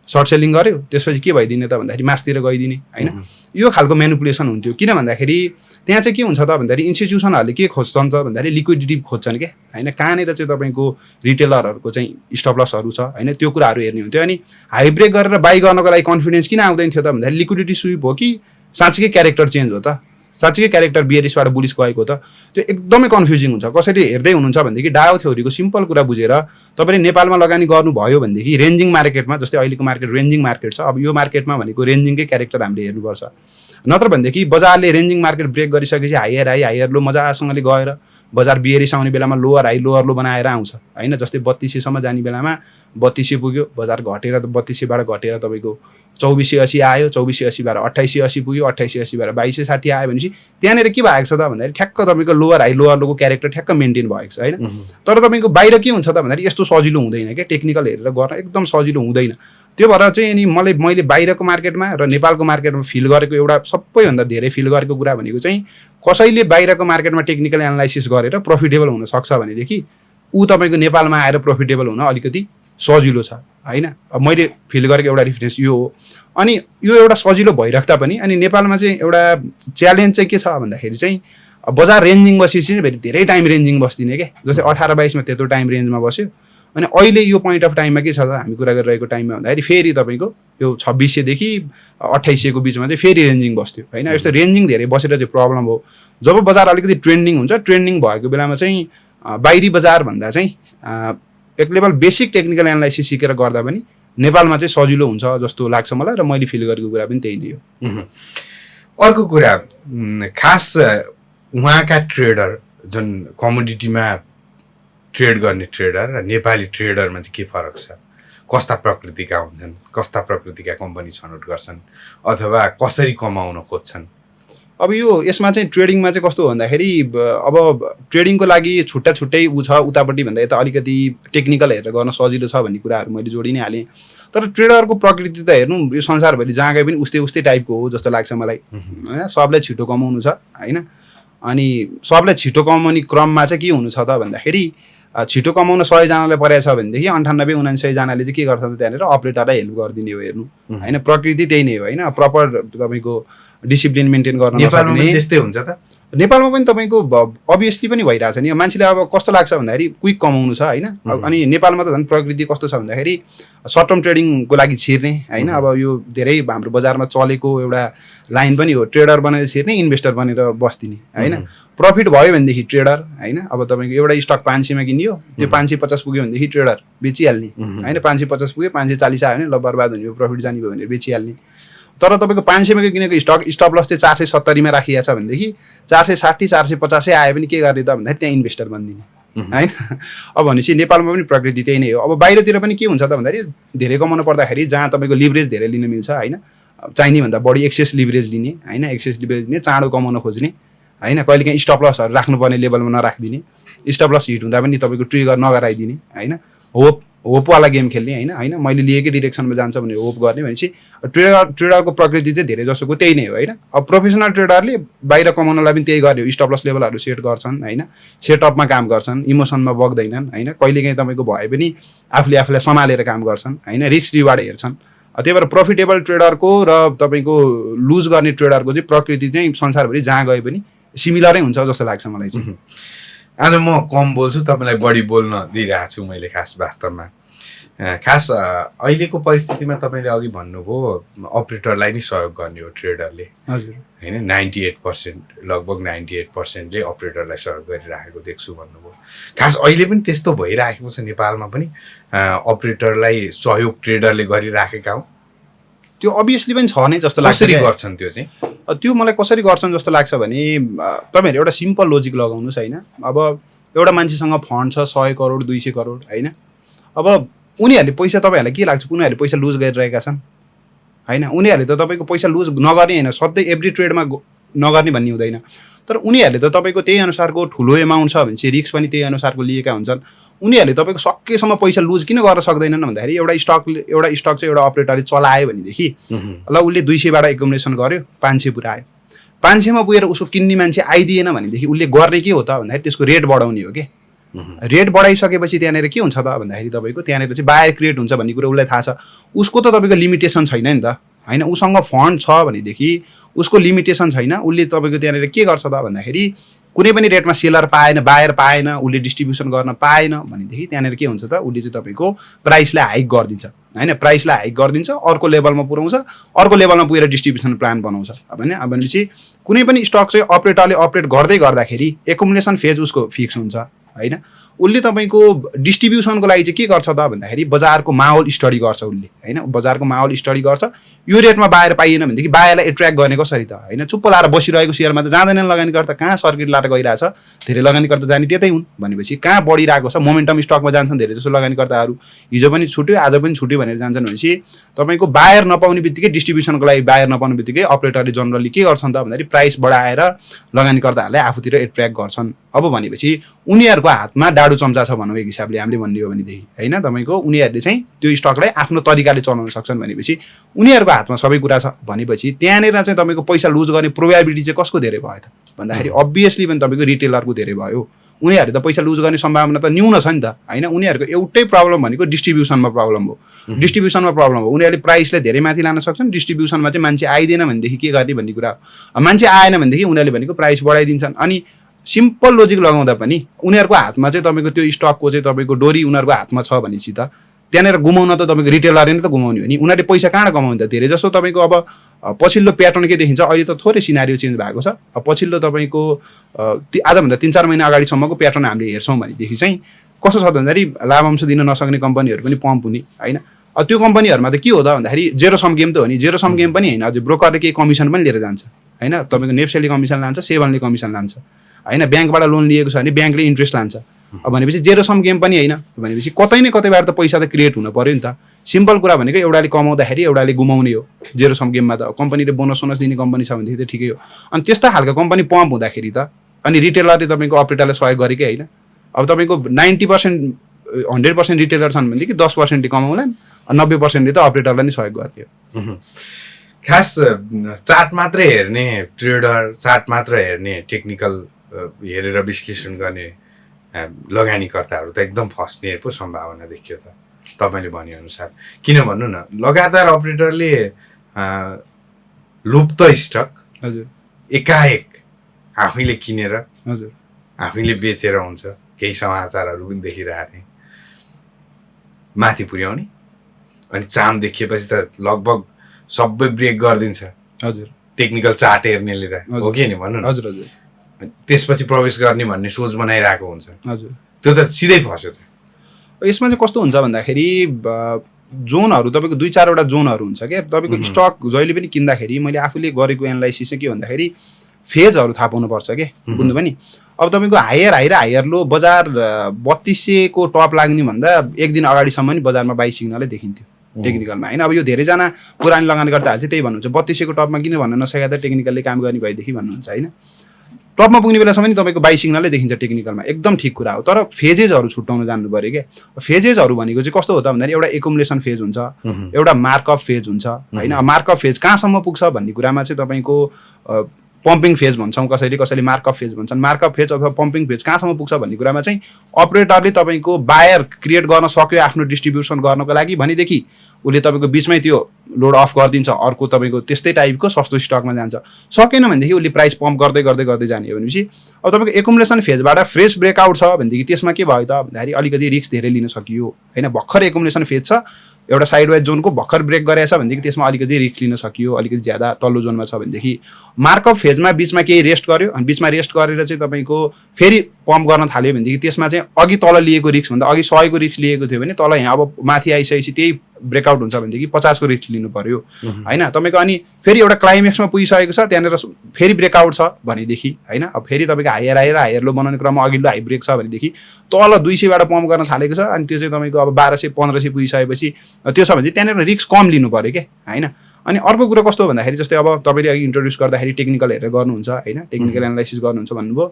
सर्ट सेलिङ गर्यो त्यसपछि के भइदिने त भन्दाखेरि मासतिर गइदिने होइन। यो खालको म्यानिपुलेसन हुन्थ्यो। किन भन्दाखेरि त्यहाँ चाहिँ के हुन्छ त भन्दाखेरि इन्स्टिट्युसनहरूले के खोज्छन् त भन्दाखेरि लिक्विडिटी खोज्छन् क्या होइन। कहाँनिर चाहिँ तपाईँको रिटेलरहरूको चाहिँ स्टप लसहरू छ होइन त्यो कुराहरू हेर्ने हुन्थ्यो। अनि हाई ब्रेक गरेर बाई गर्नको लागि कन्फिडेन्स किन आउँदैन थियो त भन्दाखेरि लिक्विडिटी स्विप हो कि साँच्चीकै क्यारेक्टर चेन्ज हो त, साँच्चीकै क्यारेक्टर बियरिसबाट बुलिस गएको त, त्यो एकदमै कन्फ्युजिङ हुन्छ। कसैले हेर्दै हुनुहुन्छ भनेदेखि डाउ थ्योरीको सिम्पल कुरा बुझेर तपाईँले नेपालमा लगानी गर्नुभयो भनेदेखि रेन्जिङ मार्केटमा, जस्तै अहिलेको मार्केट रेन्जिङ मार्केट छ, अब यो मार्केटमा भनेको रेन्जिङकै क्यारेक्टर हामीले हेर्नुपर्छ। नत्र भनेदेखि बजारले रेन्जिङ मार्केट ब्रेक गरिसकेपछि हायर हाई हायर लो मजासँगले गएर बजार बियरिस आउने बेलामा लोवर हाई लोवर लो बनाएर आउँछ होइन। जस्तै 3200सम्म जाने बेलामा 3200 पुग्यो, बजार घटेर 3200बाट घटेर तपाईँको 2480 आयो, 2480बाट 2880 पुग्यो, 2880बाट 2260 आयो भनेपछि त्यहाँनिर के भएको छ त भन्दाखेरि ठ्याक्क तपाईँको लोवर हाई लोवर लोको क्यारेक्टर ठ्याक्क मेन्टेन भएको छ होइन। तर तपाईँको बाहिर के हुन्छ त भन्दाखेरि यस्तो सजिलो हुँदैन क्या, टेक्निकल हेरेर गर्न एकदम सजिलो हुँदैन। त्यो भएर चाहिँ अनि मैले बाहिरको मार्केटमा र नेपालको मार्केटमा फिल गरेको एउटा सबैभन्दा धेरै फिल गरेको कुरा भनेको चाहिँ कसैले बाहिरको मार्केटमा टेक्निकल एनालाइसिस गरेर प्रफिटेबल हुनसक्छ भनेदेखि ऊ तपाईँको नेपालमा आएर प्रफिटेबल हुन अलिकति सजिलो छ होइन। अब मैले फिल गरेको एउटा डिफरेन्स यो हो। अनि यो एउटा सजिलो भइराख्दा पनि अनि नेपालमा चाहिँ एउटा च्यालेन्ज चाहिँ के छ भन्दाखेरि चाहिँ बजार रेन्जिङ बसेपछि फेरि धेरै टाइम रेन्जिङ बस्दिने क्या। जस्तै 18-22मा त्यत्रो टाइम रेन्जमा बस्यो, अनि अहिले यो पोइन्ट अफ टाइममा के छ त हामी कुरा गरिरहेको टाइममा भन्दाखेरि फेरि तपाईँको यो 2600देखि 2800को बिचमा चाहिँ फेरि रेन्जिङ बस्थ्यो होइन। यस्तो रेन्जिङ धेरै बसेर चाहिँ प्रब्लम हो। जब बजार अलिकति ट्रेन्डिङ हुन्छ, ट्रेन्डिङ भएको बेलामा चाहिँ बाहिरी बजारभन्दा चाहिँ एक लेभल बेसिक टेक्निकल एनालाइसिस सिकेर गर्दा पनि नेपालमा चाहिँ सजिलो हुन्छ जस्तो लाग्छ मलाई, र मैले फिल गरेको कुरा पनि त्यही नै हो। अर्को कुरा खास उहाँका ट्रेडर जुन कमोडिटीमा ट्रेड गर्ने ट्रेडर र नेपाली ट्रेडरमा चाहिँ के फरक छ? कस्ता प्रकृतिका हुन्छन्, कस्ता प्रकृतिका कम्पनी छनौट गर्छन् अथवा कसरी कमाउन खोज्छन्? अब यो यसमा चाहिँ ट्रेडिङमा चाहिँ कस्तो भन्दाखेरि अब ट्रेडिङको लागि छुट्टा छुट्टै ऊ छ, उतापट्टि भन्दा यता अलिकति टेक्निकल हेरेर गर्न सजिलो छ भन्ने कुराहरू मैले जोडी नै हालेँ। तर ट्रेडरको प्रकृति त हेर्नु यो संसारभरि जहाँ गए पनि उस्तै टाइपको हो जस्तो लाग्छ मलाई होइन। सबलाई छिटो कमाउनु छ होइन। अनि सबलाई छिटो कमाउने क्रममा चाहिँ के हुनु छ त भन्दाखेरि छिटो कमाउन 100जनालाई परेको छ भनेदेखि 98-99जनाले चाहिँ के गर्छ त त्यहाँनिर अपरेटरलाई हेल्प गरिदिने हो हेर्नु होइन। प्रकृति त्यही नै हो होइन। प्रपर तपाईँको डिसिप्लिन मेन्टेन गर्न नेपालमा त्यस्तै हुन्छ त। नेपालमा पनि तपाईँको अभियसली पनि भइरहेछ नि मान्छेले अब कस्तो लाग्छ भन्दाखेरि क्विक कमाउनु छ होइन अनि नेपालमा त झन् प्रकृति कस्तो छ भन्दाखेरि सर्ट टर्म ट्रेडिङको लागि छिर्ने होइन अब यो धेरै हाम्रो बजारमा चलेको एउटा लाइन पनि हो ट्रेडर बनेर छिर्ने इन्भेस्टर बनेर बस्दिने होइन प्रफिट भयो भनेदेखि ट्रेडर होइन अब तपाईँको एउटा स्टक 500 मा किनियो त्यो 550 पुग्यो भनेदेखि ट्रेडर बेचिहाल्ने होइन 550 पुग्यो 540 आयो भने ल बर्बाद हुने प्रफिट जाने भयो भनेर बेचिहाल्ने तर तपाईँको 500 मा किनेको स्टप लस चाहिँ 470 मा राखिएको छ भनेदेखि 460 450 आयो भने के गर्ने त भन्दाखेरि त्यहाँ इन्भेस्टर बनिदिने होइन अब भनेपछि नेपालमा पनि प्रकृति त्यही नै हो अब बाहिरतिर पनि के हुन्छ त भन्दाखेरि धेरै कमाउनु पर्दाखेरि जहाँ तपाईँको लिभरेज धेरै लिन मिल्छ होइन चाहिने भन्दा बढी एक्सेस लिभरेज लिने होइन एक्सेस लिभरेज लिने चाँडो कमाउन खोज्ने होइन कहिलेकाहीँ स्टप लसहरू राख्नुपर्ने लेभलमा नराखिदिने स्टप लस हिट हुँदा पनि तपाईँको ट्रिगर नगराइदिने होइन होपवाला गेम खेल्ने होइन होइन मैले लिएकै डिरेक्सनमा जान्छ भनेर होप गर्ने भनेपछि ट्रेडरको प्रकृति चाहिँ धेरै जसोको त्यही नै हो होइन अब प्रोफेसनल ट्रेडरले बाहिर कमाउनलाई पनि त्यही गर्यो स्टप लस लेभलहरू सेट गर्छन् होइन सेटअपमा काम गर्छन् इमोसनमा बग्दैनन् होइन कहिलेकाहीँ तपाईँको भए पनि आफूलाई सम्हालेर काम गर्छन् होइन रिस्क रिवार्ड हेर्छन् त्यही भएर प्रफिटेबल ट्रेडरको र तपाईँको लुज गर्ने ट्रेडरको चाहिँ प्रकृति चाहिँ संसारभरि जहाँ गए पनि सिमिलरै हुन्छ जस्तो लाग्छ मलाई चाहिँ आज म कम बोल्छु तपाईँलाई बढी बोल्न दिइरहेको छु मैले खास वास्तवमा खास अहिलेको परिस्थितिमा तपाईँले अघि भन्नुभयो अपरेटरलाई नै सहयोग गर्ने हो ट्रेडरले हजुर होइन 98% लगभग 98%ले अपरेटरलाई सहयोग गरिराखेको देख्छु भन्नुभयो खास अहिले पनि त्यस्तो भइराखेको छ नेपालमा पनि अपरेटरलाई सहयोग ट्रेडरले गरिराखेका हुन् त्यो अभियसली पनि छ नै जस्तो लाग्छ कसरी गर्छन् त्यो चाहिँ त्यो मलाई कसरी गर्छन् जस्तो लाग्छ भने तपाईँहरू एउटा सिम्पल लोजिक लगाउनुहोस् होइन अब एउटा मान्छेसँग फन्ड छ 100 करोड 200 करोड होइन अब उनीहरूले पैसा तपाईँहरूलाई के लाग्छ उनीहरूले पैसा लुज गरिरहेका छन् होइन उनीहरूले त तपाईँको पैसा लुज नगर्ने होइन सधैँ एभ्री ट्रेडमा नगर्ने भन्ने हुँदैन तर उनीहरूले त तपाईँको त्यही अनुसारको ठुलो एमाउन्ट छ भने चाहिँ रिस्क पनि त्यही अनुसारको लिएका हुन्छन् उनीहरूले तपाईँको सकेसम्म पैसा लुज किन गर्न सक्दैनन् भन्दाखेरि एउटा स्टक चाहिँ एउटा अपरेटरले चलायो भनेदेखि ल उसले 200बाट एकोमोडेसन गर्यो 500 पुऱ्यायो 500 मा पुगेर उसको किन्ने मान्छे आइदिएन भनेदेखि उसले गर्ने के हो त भन्दाखेरि त्यसको रेट बढाउने हो कि रेट बढाइसकेपछि त्यहाँनिर के हुन्छ त भन्दाखेरि तपाईँको त्यहाँनिर चाहिँ बायर क्रिएट हुन्छ भन्ने कुरा उसलाई थाहा छ उसको त तपाईँको लिमिटेसन छैन नि त होइन उसँग फन्ड छ भनेदेखि उसको लिमिटेसन छैन उसले तपाईँको त्यहाँनिर के गर्छ त भन्दाखेरि कुनै पनि रेटमा सेलर पाएन बायर पाएन उसले डिस्ट्रिब्युसन गर्न पाएन भनेदेखि त्यहाँनिर के हुन्छ त उसले चाहिँ तपाईँको प्राइसलाई हाइक गरिदिन्छ होइन प्राइसलाई हाइक गरिदिन्छ अर्को लेभलमा पुऱ्याउँछ अर्को लेभलमा पुगेर डिस्ट्रिब्युसन प्लान बनाउँछ होइन अब भनेपछि कुनै पनि स्टक चाहिँ अपरेटरले अपरेट गर्दै गर्दाखेरि एकोमुलेसन फेज उसको फिक्स हुन्छ होइन उसले तपाईँको डिस्ट्रिब्युसनको लागि चाहिँ के गर्छ त भन्दाखेरि बजारको माहौल स्टडी गर्छ उसले होइन बजारको माहौल स्टडी गर्छ यो रेटमा बायर पाइएन भनेदेखि बायरलाई एट्र्याक्ट गर्ने कसरी त होइन चुप्प लाएर बसिरहेको सेयरमा त जाँदैनन् लगानीकर्ता कहाँ सर्किट लाएर गइरहेछ धेरै लगानीकर्ता जाने त्यतै हुन् भनेपछि कहाँ बढिरहेको छ मोमेन्टम स्टकमा जान्छन् धेरै जसो लगानीकर्ताहरू हिजो पनि छुट्यो आज पनि छुट्यो भनेर जान्छन् भनेपछि तपाईँको बायर नपाउने बित्तिकै डिस्ट्रिब्युसनको लागि बायर नपाउने बित्तिकै अपरेटरले जनरली के गर्छन् त भन्दाखेरि प्राइस बढाएर लगानीकर्ताहरूलाई आफूतिर एट्र्याक्ट गर्छन् अब भनेपछि उनीहरूको हातमा डाडु चम्चा छ भनौँ एक हिसाबले हामीले भन्ने हो भनेदेखि होइन तपाईँको उनीहरूले चाहिँ त्यो स्टकलाई आफ्नो तरिकाले चलाउन सक्छन् भनेपछि उनीहरूको हातमा सबै कुरा छ भनेपछि त्यहाँनिर चाहिँ तपाईँको पैसा लुज गर्ने प्रोबेबिलिटी चाहिँ कसको धेरै भयो त भन्दाखेरि अभियसली पनि तपाईँको रिटेलरको धेरै भयो उनीहरूले त पैसा लुज गर्ने सम्भावना त न्यून छ नि त होइन उनीहरूको एउटै प्रब्लम भनेको डिस्ट्रिब्युसनमा प्रब्लम हो डिस्ट्रिब्युसनमा प्रब्लम हो उनीहरूले प्राइसलाई धेरै माथि लान सक्छन् डिस्ट्रिब्युसनमा चाहिँ मान्छे आइदिएन भनेदेखि के गर्ने भन्ने कुरा हो मान्छे आएन भनेदेखि उनीहरूले भनेको प्राइस बढाइदिन्छन् अनि सिम्पल लोजिक लगाउँदा पनि उनीहरूको हातमा चाहिँ तपाईँको त्यो स्टकको चाहिँ तपाईँको डोरी उनीहरूको हातमा छ भनेपछि त त्यहाँनिर गुमाउन त तपाईँको रिटेलरले नै त गुमाउने हो नि उनीहरूले पैसा कहाँ गुमाउने त धेरै जसो तपाईँको अब पछिल्लो प्याटर्न के देखिन्छ अहिले त थोरै सिनारियो चेन्ज भएको छ पछिल्लो तपाईँको आजभन्दा 3-4 महिना अगाडिसम्मको प्याटर्न हामीले हेर्छौँ भनेदेखि चाहिँ कस्तो छ भन्दाखेरि लाभांश दिन नसक्ने कम्पनीहरू पनि पम्प हुने होइन त्यो कम्पनीहरूमा त के हो त भन्दाखेरि जेरो सम गेम त हो नि जेरो सम गेम पनि होइन अझै ब्रोकरले केही कमिसन पनि लिएर जान्छ होइन तपाईँको नेप्सेले कमिसन लान्छ सेभनले कमिसन लान्छ होइन ब्याङ्कबाट लोन लिएको छ भने ब्याङ्कले इन्ट्रेस्ट लान्छ भनेपछि जेरो सम गेम पनि होइन भनेपछि कतै न कतैबाट त पैसा त क्रिएट हुन पर्यो नि त सिम्पल कुरा भनेको एउटाले कमाउँदाखेरि एउटाले गुमाउने हो जेरो सम गेममा त कम्पनीले बोनस दिने कम्पनी छ भनेदेखि त ठिकै हो अनि त्यस्ता खालको कम्पनी पम्प हुँदाखेरि त अनि रिटेलरले तपाईँको अपरेटरलाई सहयोग गरेकै होइन अब तपाईँको 90% 100% रिटेलर छन् भनेदेखि 10%ले कमाउलान् 90%ले त अपरेटरलाई नै सहयोग गर्ने हो खास चार्ट मात्रै हेर्ने ट्रेडर चार्ट मात्र हेर्ने टेक्निकल हेरेर विश्लेषण गर्ने लगानीकर्ताहरू त एकदम फस्ने पो सम्भावना देखियो त तपाईँले भनेअनुसार किन भन्नु न लगातार अपरेटरले लुप्त स्टक हजुर एकाएक आफैले किनेर हजुर आफैले बेचेर हुन्छ। केही समाचारहरू पनि देखिरहेको थिएँ, माथि पुर्याउने अनि चाम देखिएपछि त लगभग सबै ब्रेक गरिदिन्छ। हजुर टेक्निकल चार्ट हेर्नेले त हो कि नि भन्नु न। हजुर हजुर त्यसपछि प्रवेश गर्ने भन्ने सोच बनाइरहेको हुन्छ। हजुर त्यो त सिधै फस्यो त। यसमा चाहिँ कस्तो हुन्छ भन्दाखेरि जोनहरू तपाईँको 2-4वटा जोनहरू हुन्छ क्या। तपाईँको स्टक जहिले पनि किन्दाखेरि मैले आफूले गरेको एनालाइसिस चाहिँ के भन्दाखेरि फेजहरू थाहा पाउनुपर्छ के, बुझ्नुभयो नि। अब तपाईँको हायर हाई र हायर लो बजार 3200 को टप लाग्ने भन्दा एक दिन अगाडिसम्म नि बजारमा बाई सिग्नलै देखिन्थ्यो टेक्निकलमा होइन। अब यो धेरैजना पुरानो लगानीकर्ताहरूले चाहिँ त्यही भन्नुहुन्छ 3200 को टपमा किन भन्न नसकेका त टेक्निकलले काम गर्ने भएदेखि भन्नुहुन्छ होइन। टपमा पुग्ने बेलासम्म नि तपाईँको बाई सिग्नलै देखिन्छ टेक्निकलमा, एकदम ठिक कुरा हो। तर फेजेसहरू छुट्याउन जान्नु पऱ्यो क्या। फेजेसहरू भनेको चाहिँ कस्तो हो त भन्दाखेरि एउटा एकुमुलेसन फेज हुन्छ, एउटा मार्कअप फेज हुन्छ होइन। मार्कअप फेज कहाँसम्म पुग्छ भन्ने कुरामा चाहिँ तपाईँको पम्पिङ फेज भन्छौँ, कसैले मार्कअप फेज भन्छन्। मार्कअप फेज अथवा पम्पिङ फेज कहाँसम्म पुग्छ भन्ने कुरामा चाहिँ अपरेटरले तपाईँको बायर क्रिएट गर्न सक्यो आफ्नो डिस्ट्रिब्युसन गर्नको लागि भनेदेखि उसले तपाईँको बिचमै त्यो लोड अफ गरिदिन्छ, अर्को तपाईँको त्यस्तै टाइपको सस्तो स्टकमा जान्छ। सकेन भनेदेखि उसले प्राइस पम्प गर्दै गर्दै गर्दै जाने हो भनेपछि अब तपाईँको एकुमुलेसन फेजबाट फ्रेस ब्रेकआउट छ भनेदेखि त्यसमा के भयो त भन्दाखेरि अलिकति रिस्क धेरै लिन सकियो होइन। भर्खर एकुमुलेसन फेज छ, एउटा साइड वाइज जोनको भर्खर ब्रेक गरेछ भनेदेखि त्यसमा अलिकति रिस्क लिन सकियो, अलिकति ज्यादा तल्लो जोनमा छ भनेदेखि। मार्कअप फेजमा बिचमा केही रेस्ट गर्यो अनि बिचमा रेस्ट गरेर चाहिँ तपाईँको फेरि पम्प गर्न थाल्यो भनेदेखि त्यसमा चाहिँ अघि तल लिएको रिस्क भन्दा अघि 100 को रिस्क लिएको थियो भने तल यहाँ अब माथि आइसकेपछि त्यही ब्रेकआउट हुन्छ भनेदेखि 50 को रिस्क लिनु पर्यो होइन तपाईँको। अनि फेरि एउटा क्लाइमेक्समा पुगिसकेको छ त्यहाँनिर फेरि ब्रेकआउट छ भनेदेखि होइन। अब फेरि तपाईँको हायर आएर हायर लो बनाउने क्रममा अघिल्लो हाई ब्रेक छ भनेदेखि तल 200बाट पम्प गर्न थालेको छ अनि त्यो चाहिँ तपाईँको अब 1200-1500 पुगिसकेपछि त्यो छ भने त्यहाँनिर रिस्क कम लिनु पऱ्यो क्या होइन। अनि अर्को कुरा कस्तो हो भन्दाखेरि जस्तै अब तपाईँले अघि इन्ट्रोड्युस गर्दाखेरि टेक्निकल हेरेर गर्नुहुन्छ होइन, टेक्निकल एनालाइसिस गर्नुहुन्छ भन्नुभयो।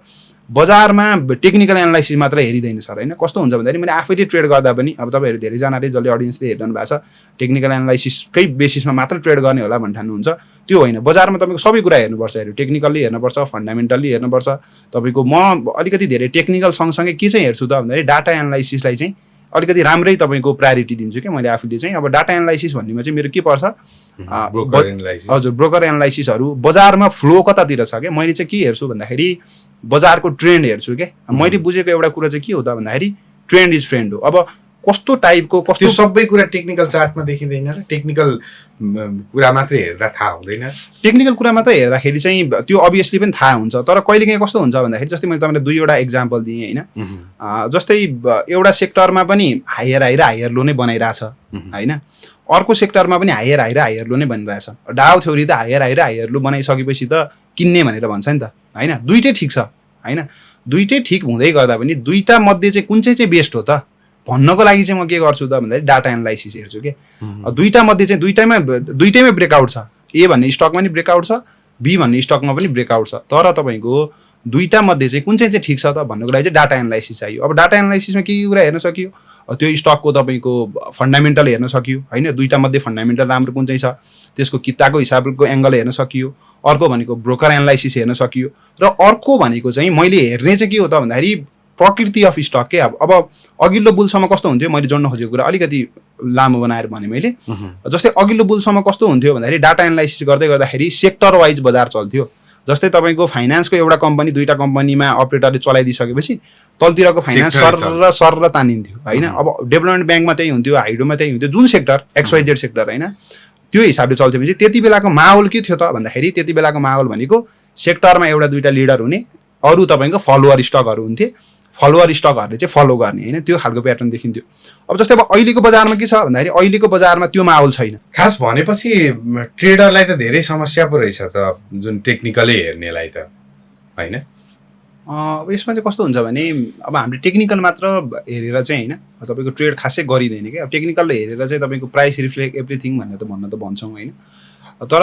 बजारमा टेक्निकल एनालाइसिस मात्र हेरिँदैन सर होइन। कस्तो हुन्छ भन्दाखेरि मैले आफैले ट्रेड गर्दा पनि अब तपाईँहरू धेरैजनाले जसले अडियन्सले हेरिरहनु भएको छ टेक्निकल एनालाइसिसकै बेसिसमा मात्र ट्रेड गर्ने होला भन्ने ठान्नुहुन्छ, त्यो होइन। बजारमा तपाईँको सबै कुरा हेर्नुपर्छ, टेक्निकल्ली हेर्नुपर्छ, फन्डामेन्टल्ली हेर्नुपर्छ। तपाईँको म अलिकति धेरै टेक्निकल सँगसँगै के चाहिँ हेर्छु त भन्दाखेरि डाटा एनालाइसिसलाई चाहिँ अलिकति राम्रै तपाईँको प्रायोरिटी दिन्छु क्या मैले आफूले चाहिँ। अब डाटा एनालाइसिस भन्नेमा चाहिँ मेरो के पर्छ, हजुर ब्रोकर एनालाइसिसहरू बजारमा फ्लो कतातिर छ क्या। मैले चाहिँ के हेर्छु भन्दाखेरि बजारको ट्रेन्ड हेर्छु क्या। मैले बुझेको एउटा कुरा चाहिँ के हो त भन्दाखेरि ट्रेन्ड इज फ्रेन्ड हो। अब कस्तो टाइपको कस्तो सबै कुरा टेक्निकल चार्टमा देखिँदैन र टेक्निकल कुरा मात्रै हेर्दा थाहा हुँदैन। टेक्निकल कुरा मात्रै हेर्दाखेरि चाहिँ त्यो अभियसली पनि थाहा हुन्छ, तर कहिलेकाहीँ कस्तो हुन्छ भन्दाखेरि जस्तै मैले तपाईँलाई 2वटा एक्जाम्पल दिएँ होइन। जस्तै एउटा सेक्टरमा पनि हायर हाई र हायर लो नै बनाइरहेछ होइन, अर्को सेक्टरमा पनि हायर हाई र हायर लो नै बनिरहेछ। डाउ थ्योरी त हायर हाई र हायर लो बनाइसकेपछि त किन्ने भनेर भन्छ नि त होइन। दुइटै ठिक छ होइन, दुइटै ठिक हुँदै गर्दा पनि दुईटा मध्ये चाहिँ कुन चाहिँ बेस्ट हो त भन्नको लागि चाहिँ म के गर्छु त भन्दाखेरि डाटा एनालाइसिस हेर्छु कि दुईटा मध्ये चाहिँ दुईटैमै ब्रेकआउट छ। ए भन्ने स्टकमा पनि ब्रेकआउट छ, बी भन्ने स्टकमा पनि ब्रेकआउट छ, तर तपाईँको दुईटा मध्ये चाहिँ कुन चाहिँ ठिक छ त भन्नको लागि चाहिँ डाटा एनालाइसिस चाहियो। अब डाटा एनालाइसिसमा के कुरा हेर्न सकियो, त्यो स्टकको तपाईँको फन्डामेन्टल हेर्न सकियो होइन। दुईटा मध्ये फन्डामेन्टल राम्रो कुन चाहिँ छ, त्यसको किताको हिसाबको एङ्गल हेर्न सकियो। अर्को भनेको ब्रोकर एनालाइसिस हेर्न सकियो। र अर्को भनेको चाहिँ मैले हेर्ने चाहिँ के हो त भन्दाखेरि प्रकृति अफ स्टक के। अब अघिल्लो बुलसम्म कस्तो हुन्थ्यो, मैले जोड्न खोजेको कुरा अलिकति लामो बनाएर भने मैले जस्तै अघिल्लो बुलसम्म कस्तो हुन्थ्यो भन्दाखेरि डाटा एनालाइसिस गर्दै गर्दाखेरि सेक्टर वाइज बजार चल्थ्यो। जस्तै तपाईँको फाइनेन्सको एउटा कम्पनी दुईटा कम्पनीमा अपरेटरले चलाइदिइसकेपछि तलतिरको फाइनेन्स सर र तानिन्थ्यो होइन। अब डेभलपमेन्ट ब्याङ्कमा त्यही हुन्थ्यो, हाइड्रोमा त्यही हुन्थ्यो, जुन सेक्टर XYZ सेक्टर होइन त्यो हिसाबले चल्थ्यो भने त्यति बेलाको माहौल के थियो त भन्दाखेरि त्यति बेलाको माहौल भनेको सेक्टरमा एउटा दुईटा लिडर हुने, अरू तपाईँको फलोवर स्टकहरू हुन्थे, फलोवर स्टकहरूले चाहिँ फलो गर्ने होइन, त्यो खालको प्याटर्न देखिन्थ्यो। अब जस्तै अब अहिलेको बजारमा के छ भन्दाखेरि अहिलेको बजारमा त्यो माहौल छैन। खास भनेपछि ट्रेडरलाई त धेरै समस्या पो रहेछ त, जुन टेक्निकलै हेर्नेलाई त होइन। अब यसमा चाहिँ कस्तो हुन्छ भने अब हामीले टेक्निकल मात्र हेरेर चाहिँ होइन तपाईँको ट्रेड खासै गरिँदैन क्या। अब टेक्निकल हेरेर चाहिँ तपाईँको प्राइस रिफ्लेक्ट एभ्रिथिङ भनेर त भन्न त भन्छौँ होइन, तर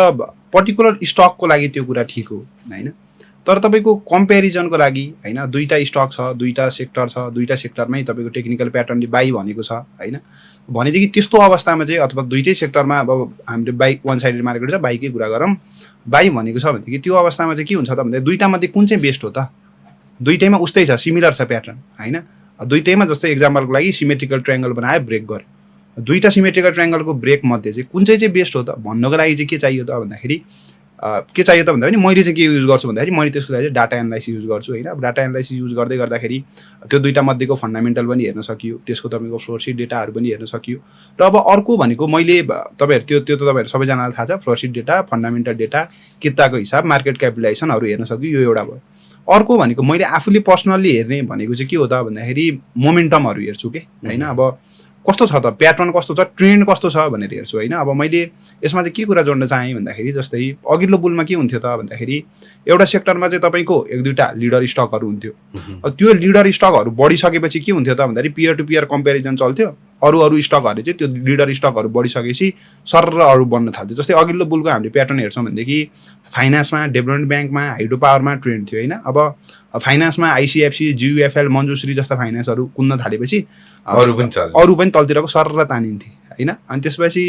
पर्टिकुलर स्टकको लागि त्यो कुरा ठिक हो होइन। तर तपाईँको कम्पेरिजनको लागि होइन दुईटा स्टक छ, दुईटा सेक्टर छ, दुईटा सेक्टरमै तपाईँको टेक्निकल प्याटर्नले बाई भनेको छ होइन भनेदेखि त्यस्तो अवस्थामा चाहिँ अथवा दुईटै सेक्टरमा अब हामीले बाई वान साइडेड मार्केट छ बाईकै कुरा गरौँ, बाई भनेको छ भनेदेखि त्यो अवस्थामा चाहिँ के हुन्छ त भन्दा दुईटा मध्ये कुन चाहिँ बेस्ट हो त, दुईटैमा उस्तै छ, सिमिलर छ प्याटर्न होइन। दुईटैमा जस्तै एक्जाम्पलको लागि सिमेट्रिकल ट्रायङ्गल बनायो, ब्रेक गर्यो, दुईटा सिमेट्रिकल ट्रायङ्गलको ब्रेक मध्ये चाहिँ कुन चाहिँ बेस्ट हो त भन्नको लागि चाहिँ के चाहियो त भन्दाखेरि के चाहियो त भन्दा पनि मैले चाहिँ के युज गर्छु भन्दाखेरि मैले त्यसको लागि चाहिँ डाटा एनालाइसिस युज गर्छु होइन। अब डाटा एनालाइसिस युज गर्दै गर्दाखेरि त्यो दुईवटा मध्येको फन्डामेन्टल पनि हेर्न सकियो, त्यसको तपाईँको फ्लोरसिट डेटाहरू पनि हेर्न सकियो। र अब अर्को भनेको मैले तपाईँहरू त्यो त तपाईँहरू सबैजनालाई थाहा छ, फ्लोरसिट डेटा, फन्डामेन्टल डेटा, किताको हिसाब, मार्केट क्यापिटलाइजेसनहरू हेर्न सकियो, यो एउटा भयो। अर्को भनेको मैले आफूले पर्सनल्ली हेर्ने भनेको चाहिँ के हो त भन्दाखेरि मोमेन्टमहरू हेर्छु कि होइन। अब कस्तो छ त, प्याटर्न कस्तो छ, ट्रेन्ड कस्तो छ भनेर हेर्छु होइन। अब मैले यसमा चाहिँ के कुरा जोड्न चाहेँ भन्दाखेरि जस्तै अघिल्लो बुलमा के हुन्थ्यो त भन्दाखेरि एउटा सेक्टरमा चाहिँ तपाईँको एक दुईवटा लिडर स्टकहरू हुन्थ्यो। त्यो लिडर स्टकहरू बढिसकेपछि के हुन्थ्यो त भन्दाखेरि पियर टु पियर कम्पेरिजन चल्थ्यो, अरू स्टकहरूले चाहिँ त्यो लिडर स्टकहरू बढिसकेपछि सर अरू बन्न थाल्थ्यो। जस्तै अघिल्लो बुलको हामीले प्याटर्न हेर्छौँ भनेदेखि फाइनेन्समा, डेभलपमेन्ट ब्याङ्कमा, हाइड्रो पावरमा ट्रेन्ड थियो होइन। अब फाइनेन्समा आइसिएफसी, जियुएफएल, मन्जुश्री जस्ता फाइनेन्सहरू कुद्न थालेपछि अरू पनि तलतिरको सर तानिन्थे होइन। अनि त्यसपछि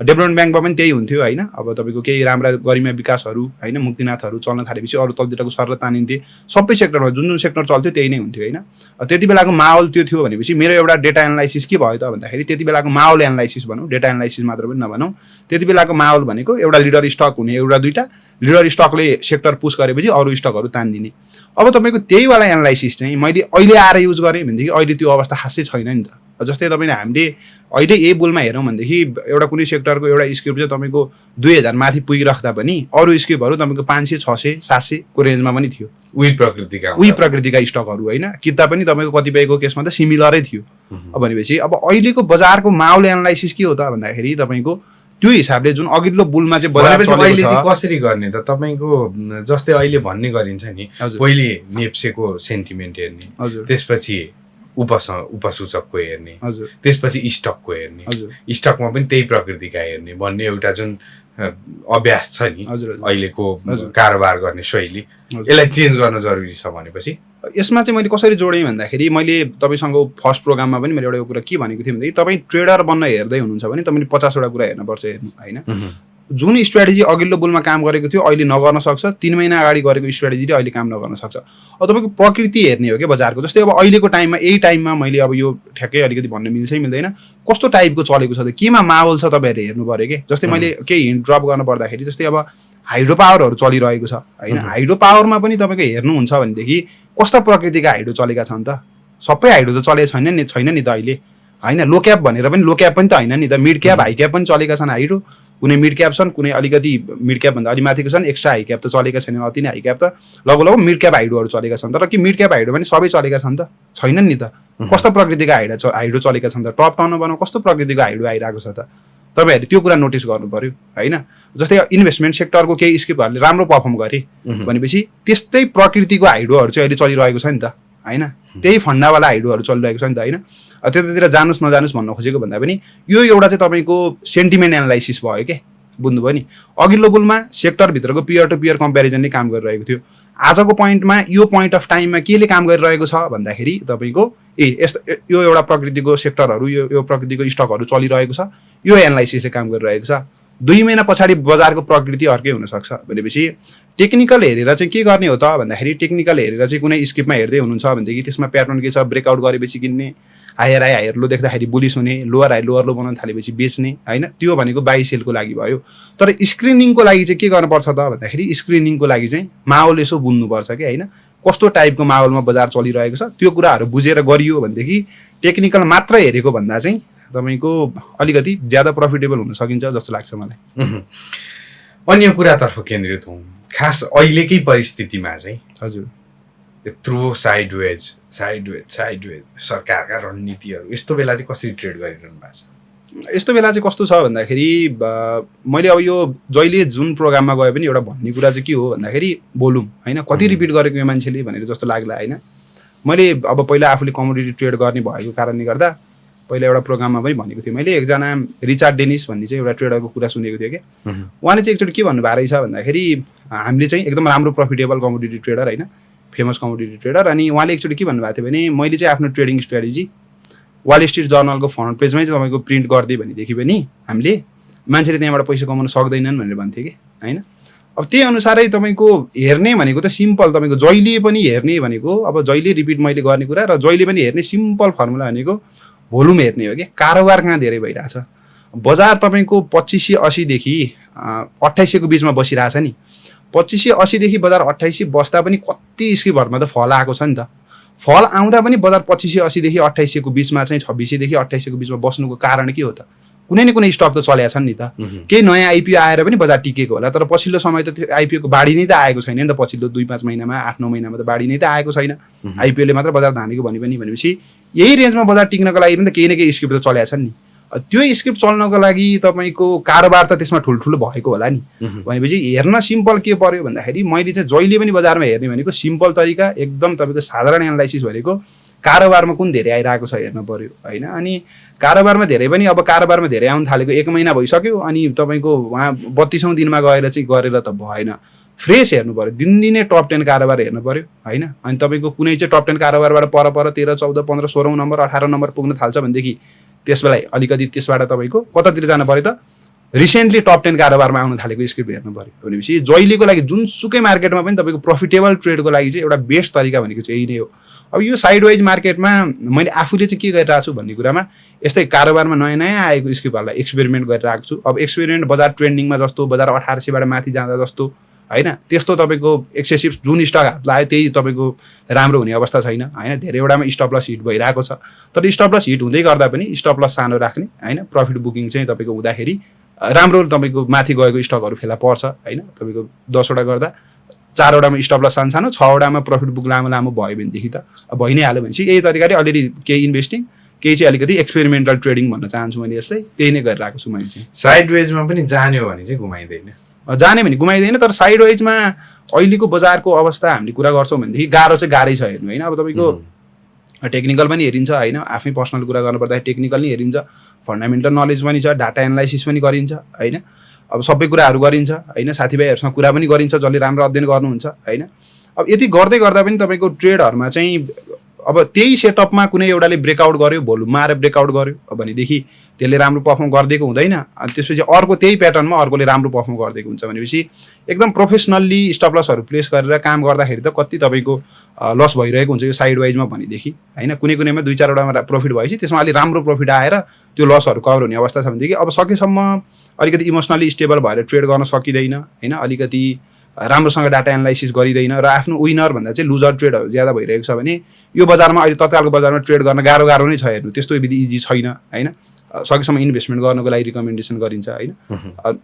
डेभलपमेन्ट ब्याङ्कमा पनि त्यही हुन्थ्यो होइन। अब तपाईँको केही राम्रा गरिमा विकासहरू होइन, मुक्तिनाथहरू चल्न थालेपछि अरू तलतिरको सर तानिन्थे। सबै सेक्टरमा जुन सेक्टर चल्थ्यो त्यही नै हुन्थ्यो होइन। त्यति बेलाको माहौल त्यो थियो भनेपछि मेरो एउटा डेटा एनालाइसिस के भयो त भन्दाखेरि त्यति बेलाको माहौल एनालाइसिस भनौँ, डेटा एनालाइसिस मात्र पनि नभनौँ, त्यति बेलाको माहौल भनेको एउटा लिडर स्टक हुने, एउटा दुईवटा लिडर स्टकले सेक्टर पुस गरेपछि अरू स्टकहरू तानिदिने। अब तपाईँको त्यहीवाला एनालाइसिस चाहिँ मैले अहिले आएर युज गरेँ भनेदेखि अहिले त्यो अवस्था खासै छैन नि त। जस्तै तपाईँले हामीले अहिले यही बुलमा हेरौँ भनेदेखि एउटा कुनै सेक्टरको एउटा स्क्रिप्ट चाहिँ तपाईँको 2000 माथि पुगिराख्दा पनि अरू स्क्रिप्टहरू तपाईँको 500, 600, 700 को रेन्जमा पनि थियो। उही प्रकृतिका स्टकहरू होइन, किता पनि तपाईँको कतिपयको केसमा त सिमिलरै थियो। अब भनेपछि अब अहिलेको बजारको माहौल एनालाइसिस के हो त भन्दाखेरि तपाईँको त्यो हिसाबले जुन अघिल्लो बुलमा चाहिँ बजार अहिले चाहिँ कसरी गर्ने त तपाईँको, जस्तै अहिले भन्ने गरिन्छ नि, पहिले नेप्सेको सेन्टिमेन्ट हेर्ने, त्यसपछि उपसूचकको हेर्ने, त्यसपछि स्टकको हेर्ने, स्टकमा पनि त्यही प्रकृतिका हेर्ने भन्ने एउटा जुन अभ्यास छ नि अहिलेको कारोबार गर्ने शैली, यसलाई चेन्ज गर्न जरुरी छ भनेपछि यसमा चाहिँ मैले कसरी जोडेँ भन्दाखेरि मैले तपाईँसँग फर्स्ट प्रोग्राममा पनि मैले एउटा कुरा के भनेको थिएँ भनेदेखि तपाईँ ट्रेडर बन्न हेर्दै हुनुहुन्छ भने तपाईँले 50वटा कुरा हेर्नुपर्छ हेर्नु होइन। जुन स्ट्राटेजी अघिल्लो बुलमा काम गरेको थियो अहिले नगर्न सक्छ, 3 महिना अगाडि गरेको स्ट्राटेजीले अहिले काम नगर्न सक्छ। अब तपाईँको प्रकृति हेर्ने हो क्या बजारको। जस्तै अब अहिलेको टाइममा यही टाइममा मैले अब यो ठ्याक्कै अलिकति भन्न मिल्छ मिल्दैन, कस्तो टाइपको चलेको छ त, केमा माहौल छ तपाईँहरूले हेर्नु पऱ्यो कि। जस्तै मैले केही हिन्ट ड्रप गर्नु पर्दाखेरि जस्तै अब हाइड्रो पावरहरू चलिरहेको छ होइन। हाइड्रो पावरमा पनि तपाईँको हेर्नुहुन्छ भनेदेखि कस्ता प्रकृतिका हाइड्रो चलेका छन् त, सबै हाइड्रो त चलेको छैन नि त अहिले होइन। लो क्याप भनेर पनि लो क्याप पनि त होइन नि त, मिड क्याप हाई क्याप पनि चलेका छन् हाइड्रो। कुनै मिड क्याप छन्, कुनै अलिकति मिड क्यापभन्दा अलि माथिको छन्, एक्स्ट्रा हाई क्याप त चलेका छैनन्, अति नै हाई क्याप त लगभग मिड क्याप हाइड्रोहरू चलेका छन्। तर के मिड क्याप हाइड्रो पनि सबै चलेका छन् त, छैनन् नि त। कस्तो प्रकृतिका हाइड्रो चलेका छन् त, टप टर्नओभरमा कस्तो प्रकृतिको हाइड्रो आइरहेको छ त, तपाईँहरूले त्यो कुरा नोटिस गर्नु पऱ्यो होइन। जस्तै इन्भेस्टमेन्ट सेक्टरको केही स्क्रिप्टहरूले राम्रो पर्फर्म गरे भनेपछि त्यस्तै प्रकृतिको हाइड्रोहरू चाहिँ अहिले चलिरहेको छ नि त होइन। त्यही फन्डावाला हाइड्रोहरू चलिरहेको छ नि त होइन। त्यतातिर जानुस् नजानुस् भन्न खोजेको भन्दा पनि यो एउटा चाहिँ तपाईँको सेन्टिमेन्ट एनालाइसिस भयो के, बुझ्नुभयो नि। अघिल्लो बुलमा सेक्टरभित्रको पियर टु पियर कम्पेरिजनले काम गरिरहेको थियो। आजको पोइन्टमा यो पोइन्ट अफ टाइममा केले काम गरिरहेको छ भन्दाखेरि तपाईँको यस्तो यो एउटा प्रकृतिको सेक्टरहरू, यो प्रकृतिको स्टकहरू चलिरहेको छ, यो एनालाइसिसले काम गरिरहेको छ। 2 महिना पछाडि बजारको प्रकृति अर्कै हुनसक्छ भनेपछि टेक्निकल हेरेर चाहिँ के गर्ने हो त भन्दाखेरि टेक्निकल हेरेर चाहिँ कुनै स्क्रिप्टमा हेर्दै हुनुहुन्छ भनेदेखि त्यसमा प्याटर्न के छ, ब्रेकआउट गरेपछि किन्ने, हायर हाई हायर लो देख्दाखेरि बुलिस हुने, लोअर हाई लोअर लो बनाउन थालेपछि बेच्ने होइन। त्यो भनेको बाई सेलको लागि भयो। तर स्क्रिनिङको लागि चाहिँ के गर्नुपर्छ त भन्दाखेरि स्क्रिनिङको लागि चाहिँ माहौल यसो बुझ्नुपर्छ कि होइन, कस्तो टाइपको माहौलमा बजार चलिरहेको छ त्यो कुराहरू बुझेर गरियो भनेदेखि टेक्निकल मात्र हेरेको भन्दा चाहिँ तपाईँको अलिकति ज्यादा प्रफिटेबल हुन सकिन्छ जस्तो लाग्छ मलाई। अन्य कुरातर्फ केन्द्रित हौँ, खास अहिलेकै परिस्थितिमा चाहिँ हजुर यत्रो साइडवेज सरकारका रणनीतिहरू यस्तो बेला चाहिँ कसरी ट्रेड गरिरहनु भएको छ? यस्तो बेला चाहिँ कस्तो छ भन्दाखेरि मैले अब यो जहिले जुन प्रोग्राममा गए पनि एउटा भन्ने कुरा चाहिँ के हो भन्दाखेरि भोल्युम होइन, कति रिपिट गरेको यो मान्छेले भनेर जस्तो लाग्ला होइन। मैले अब पहिला आफूले कमोडिटी ट्रेड गर्ने भएको कारणले गर्दा पहिला एउटा प्रोग्राममा पनि भनेको थिएँ मैले, एकजना रिचार्ड डेनिस भन्ने चाहिँ एउटा ट्रेडरको कुरा सुनेको थिएँ कि। उहाँले चाहिँ एकचोटि के भन्नुभएको रहेछ भन्दाखेरि हामीले चाहिँ एकदम राम्रो प्रफिटेबल कमोडिटी ट्रेडर होइन, फेमस कमोडिटी ट्रेडर। अनि उहाँले एकचोटि के भन्नुभएको थियो भने मैले चाहिँ आफ्नो ट्रेडिङ स्ट्राटेजी वाल स्ट्रिट जर्नलको फ्रन्ट पेजमै चाहिँ तपाईँको प्रिन्ट गरिदियो भनेदेखि पनि हामीले मान्छेले त्यहाँबाट पैसा कमाउन सक्दैनन् भनेर भन्थ्यो कि होइन। अब त्यही अनुसारै तपाईँको हेर्ने भनेको त सिम्पल, तपाईँको जहिले पनि हेर्ने भनेको अब जहिले रिपिट मैले गर्ने कुरा र जहिले पनि हेर्ने सिम्पल फर्मुला भनेको भोल्युम हेर्ने हो कि। कारोबार कहाँ धेरै भइरहेछ, बजार तपाईँको 2580 देखि 2800 को बिचमा बसिरहेछ नि 2580 देखि बजार 2800 बस्दा पनि कति स्किपहरुमा त फल आएको छ नि त फल आउँदा पनि बजार 2580 देखि 2800 को बिचमा चाहिँ 2600 देखि 2800 को बिचमा बस्नुको कारण के हो त कुनै न कुनै स्टक त चलेको छ नि त केही नयाँ आइपिओ आएर पनि बजार टिकेको होला तर पछिल्लो समय त आइपिओ को बाढी नै त आएको छैन नि त पछिल्लो 2-5 महिनामा 8-9 महिनामा त बाढी नै त आएको छैन आइपिओ ले मात्र बजार धानेको भनेपछि यही रेन्जमा बजार टिक्नको लागि पनि त केही न केही स्क्रिप्ट त चलेको छ नि त्यो स्क्रिप्ट चल्नको लागि तपाईको कारोबार त त्यसमा ठुलठुलो भएको होला नि भनेपछि हेर्न सिम्पल के पर्यो भन्दाखेरि मैले चाहिँ जहिले पनि बजारमा हेर्ने भनेको सिम्पल तरिका एकदम तपाईको साधारण एनालाइसिस भनेको कारोबारमा कुन धेरै आइरहेको छ हेर्न पर्यो हैन अनि कारोबारमा धेरै पनि अब कारोबारमा धेरै आउन थालेको 1 महिना भइसक्यो अनि तपाईको वहाँ 32औं दिनमा गएर चाहिँ गरेर त भएन फ्रेश हेर्नु पर्यो दिनदिनै टप 10 कारोबार हेर्नु पर्यो हैन अनि तपाईको कुनै चाहिँ टप 10 कारोबारबाट पर 13 14 15 16औं नम्बर 18औं नम्बर पुग्न थाल्छ भनेदेखि त्यसबेला अलिकति त्यसबाट तपाईको कतातिर जानु पर्यो त रिसेन्टली टप 10 कारोबारमा आउन थालेको स्क्रिप्ट हेर्नु पर्यो भनेपछि जहिलेको लागि जुनसुकै मार्केटमा पनि तपाईको प्रोफिटेबल ट्रेडको लागि चाहिँ एउटा बेस्ट तरिका भनेको चाहिँ यही नै हो अब यो साइड वाइज मार्केटमा मैले आफूले चाहिँ के गरिरहेको छु भन्ने कुरामा यस्तै कारोबारमा नयाँ नयाँ आएको स्क्रिप्टहरुलाई एक्सपेरिमेन्ट गरिरहेको छु अब एक्सपेरिमेन्ट बजार ट्रेन्डिङमा जस्तो बजार 1800 बाट माथि जाँदा जस्तो हैन त्यस्तो तपाईको एक्सेसिभ जुन स्टक हात लाग्यो त्यही तपाईको राम्रो हुने अवस्था छैन हैन धेरैवटामा स्टप लस हिट भइरहेको छ तर स्टप लस हिट हुँदै गर्दा पनि स्टप लस सानो राख्ने हैन प्रॉफिट बुकिङ चाहिँ तपाईको हुँदाखेरि राम्रो तपाईको माथि गएको स्टकहरु फेला पर्छ हैन तपाईको 10 वटा गर्दा 4 वटामा स्टप लस सानो 6 वटामा प्रॉफिट बुक लामो लामो भयो भनेदेखि त भइ नै हाल्यो भनेपछि यही तरिकाले अलरेडी केही इन्भेस्टिङ केही चाहिँ अलिकति एक्सपेरिमेन्टल ट्रेडिङ भन्न चाहन्छु मैले यसलाई त्यही नै गरिरहेको छु मैले चाहिँ साइड वेजमा पनि जान्यो भने चाहिँ घुमाइदैन जाने भने घुमाइदैन तर साइड वेजमा अहिलेको बजारको अवस्था हामीले कुरा गर्छौं भनेदेखि गाह्रो चाहिँ गाह्रै छ हेर्नु हैन अब तपाईको टेक्निकल पनि हेरिन्छ हैन आफै पर्सनल कुरा गर्नु पर्दा टेक्निकल नि हेरिन्छ फन्डामेन्टल नलेज पनि छ डाटा एनालाइसिस पनि गरिन्छ हैन अब सबै कुराहरु गरिन्छ हैन साथीभाइहरुसँग कुरा पनि गरिन्छ जसले राम्रो अध्ययन गर्नुहुन्छ हैन अब यति गर्दै गर्दा पनि तपाईको ट्रेडहरुमा चाहिँ अब त्यही सेटअपमा कुनै एउटाले ब्रेकआउट गर्यो भोल्युममा आएर ब्रेकआउट गर्यो भनेदेखि त्यसले राम्रो पर्फर्म गर्दिएको हुँदैन अनि त्यसपछि अर्को त्यही प्याटर्नमा अर्कोले राम्रो पर्फर्म गर्दिएको हुन्छ भनेपछि एकदम प्रोफेसनल्ली स्टप लसहरु प्लेस गरेर काम गर्दाखेरि त कति तपाईको लस भइरहेको हुन्छ यो साइड वाइजमा भनेदेखि हैन कुनै कुनैमा 2-4 वटामा प्रॉफिट भएपछि त्यसमा अलि राम्रो प्रॉफिट आएर त्यो लसहरु कभर हुने अवस्था छ भनेदेखि अब सकेसम्म अलिकति इमोसनली स्टेबल भएर ट्रेड गर्न सकिदैन हैन अलिकति राम्रोसँग डाटा एनालाइसिस गरिदैन र आफ्नो विनर भन्दा चाहिँ लुजर ट्रेडहरु ज्यादा भइरहेको छ भने यो बजारमा अहिले तत्कालको बजारमा ट्रेड गर्न गाह्रो नै छ हेर्नु त्यस्तो विधि इजी छैन हैन सकेसम्म इन्भेस्टमेन्ट गर्नको लागि रिकमेन्डेसन गरिन्छ हैन